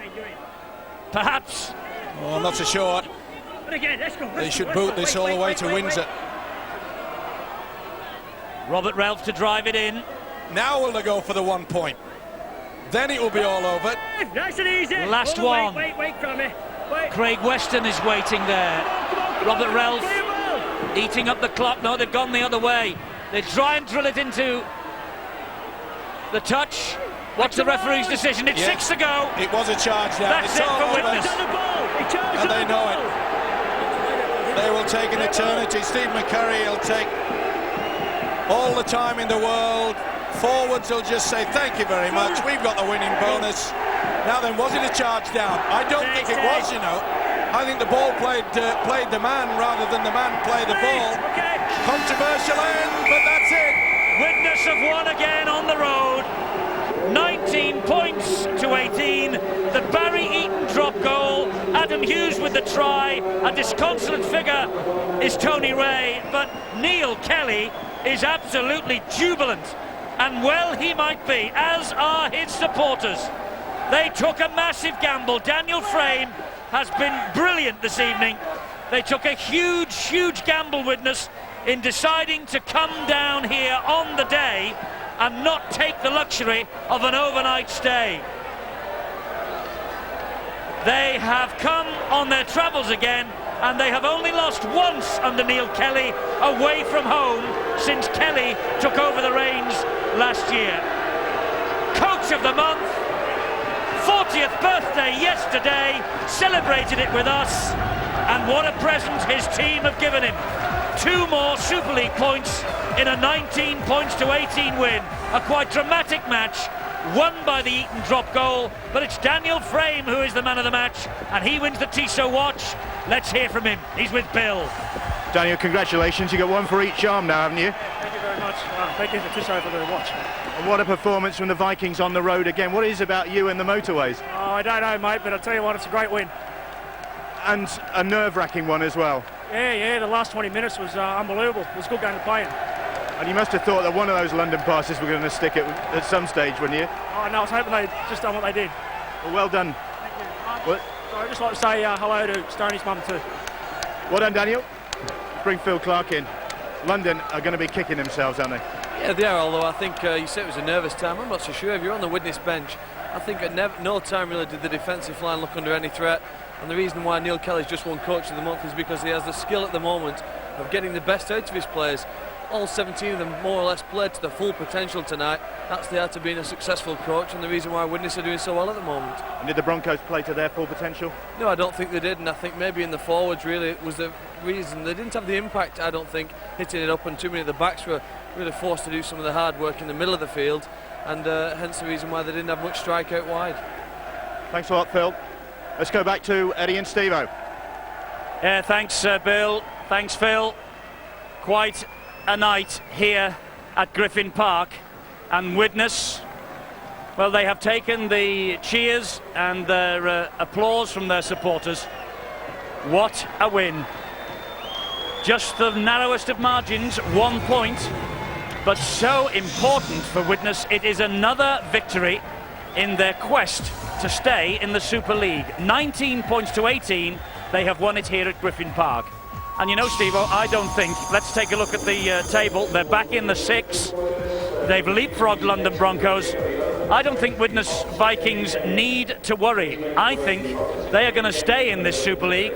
Perhaps. Oh, I'm not so sure. They should boot this all the way to Windsor. Robert Relf to drive it in. Now will they go for the 1 point? Then it will be all over. Nice and easy. Last one. Wait for me. Craig Weston is waiting there. Robert Relf eating up the clock. No, they've gone the other way. They try and drill it into the touch. What's the referee's decision? It's 6 to go. It was a charge down. That's it's it all for over. Widnes. And they know it. They will take an eternity. Steve McCurry will take all the time in the world. Forwards will just say thank you very much. We've got the winning bonus. Now then, was it a charge down? I don't think it was, you know. I think the ball played the man rather than the man play the ball. Controversial end, but that's it. Widnes have won again on the road. 19 points to 18. The Barry Eaton drop goal. Adam Hughes with the try. A disconsolate figure is Tony Ray, but Neil Kelly is absolutely jubilant. And well he might be, as are his supporters. They took a massive gamble. Daniel Frame has been brilliant this evening. They took a huge gamble, Widnes, in deciding to come down here on the day and not take the luxury of an overnight stay. They have come on their travels again, and they have only lost once under Neil Kelly away from home since Kelly took over the reins last year. Coach of the month, 40th birthday yesterday, celebrated it with us, and what a present his team have given him. 2 more Super League points in a 19 points to 18 win. A quite dramatic match, won by the Eton drop goal, but it's Daniel Frame who is the man of the match, and he wins the Tissot watch. Let's hear from him. He's with Bill. Daniel, congratulations. You got one for each arm now, haven't you? Thank you very much. Thank you to Tissot for the watch. And what a performance from the Vikings on the road again. What is it about you and the motorways? Oh, I don't know, mate, but I'll tell you what, it's a great win. And a nerve-wracking one as well. Yeah, the last 20 minutes was unbelievable. It was a good game to play in. And you must have thought that one of those London passes were going to stick at some stage, wouldn't you? Oh, no, I was hoping they'd just done what they did. Well done. Thank you. Well, So I'd just like to say hello to Stoney's mum too. well done, Daniel. Bring Phil Clark in. London are going to be kicking themselves, aren't they? Yeah, they are, although I think you said it was a nervous time. I'm not so sure. If you're on the Widnes bench, I think at no time really did the defensive line look under any threat. And the reason why Neil Kelly's just won Coach of the Month is because he has the skill at the moment of getting the best out of his players. All 17 of them more or less played to their full potential tonight. That's the art of being a successful coach, and the reason why Widnes are doing so well at the moment. And did the Broncos play to their full potential? No, I don't think they did, and I think maybe in the forwards really it was the reason. They didn't have the impact, I don't think, hitting it up, and too many of the backs were really forced to do some of the hard work in the middle of the field, and hence the reason why they didn't have much strike out wide. Thanks a lot, Phil. Let's go back to Eddie and Steve-O. Yeah, thanks, Bill. Thanks, Phil. Quite a night here at Griffin Park, and Widnes, well, they have taken the cheers and their applause from their supporters. What a win. Just the narrowest of margins, 1 point, but so important for Widnes. It is another victory in their quest to stay in the Super League. 19 points to 18, they have won it here at Griffin Park. And you know, Steve-O, I don't think, let's take a look at the table. They're back in the 6. They've leapfrogged London Broncos. I don't think Widnes Vikings need to worry. I think they are going to stay in this Super League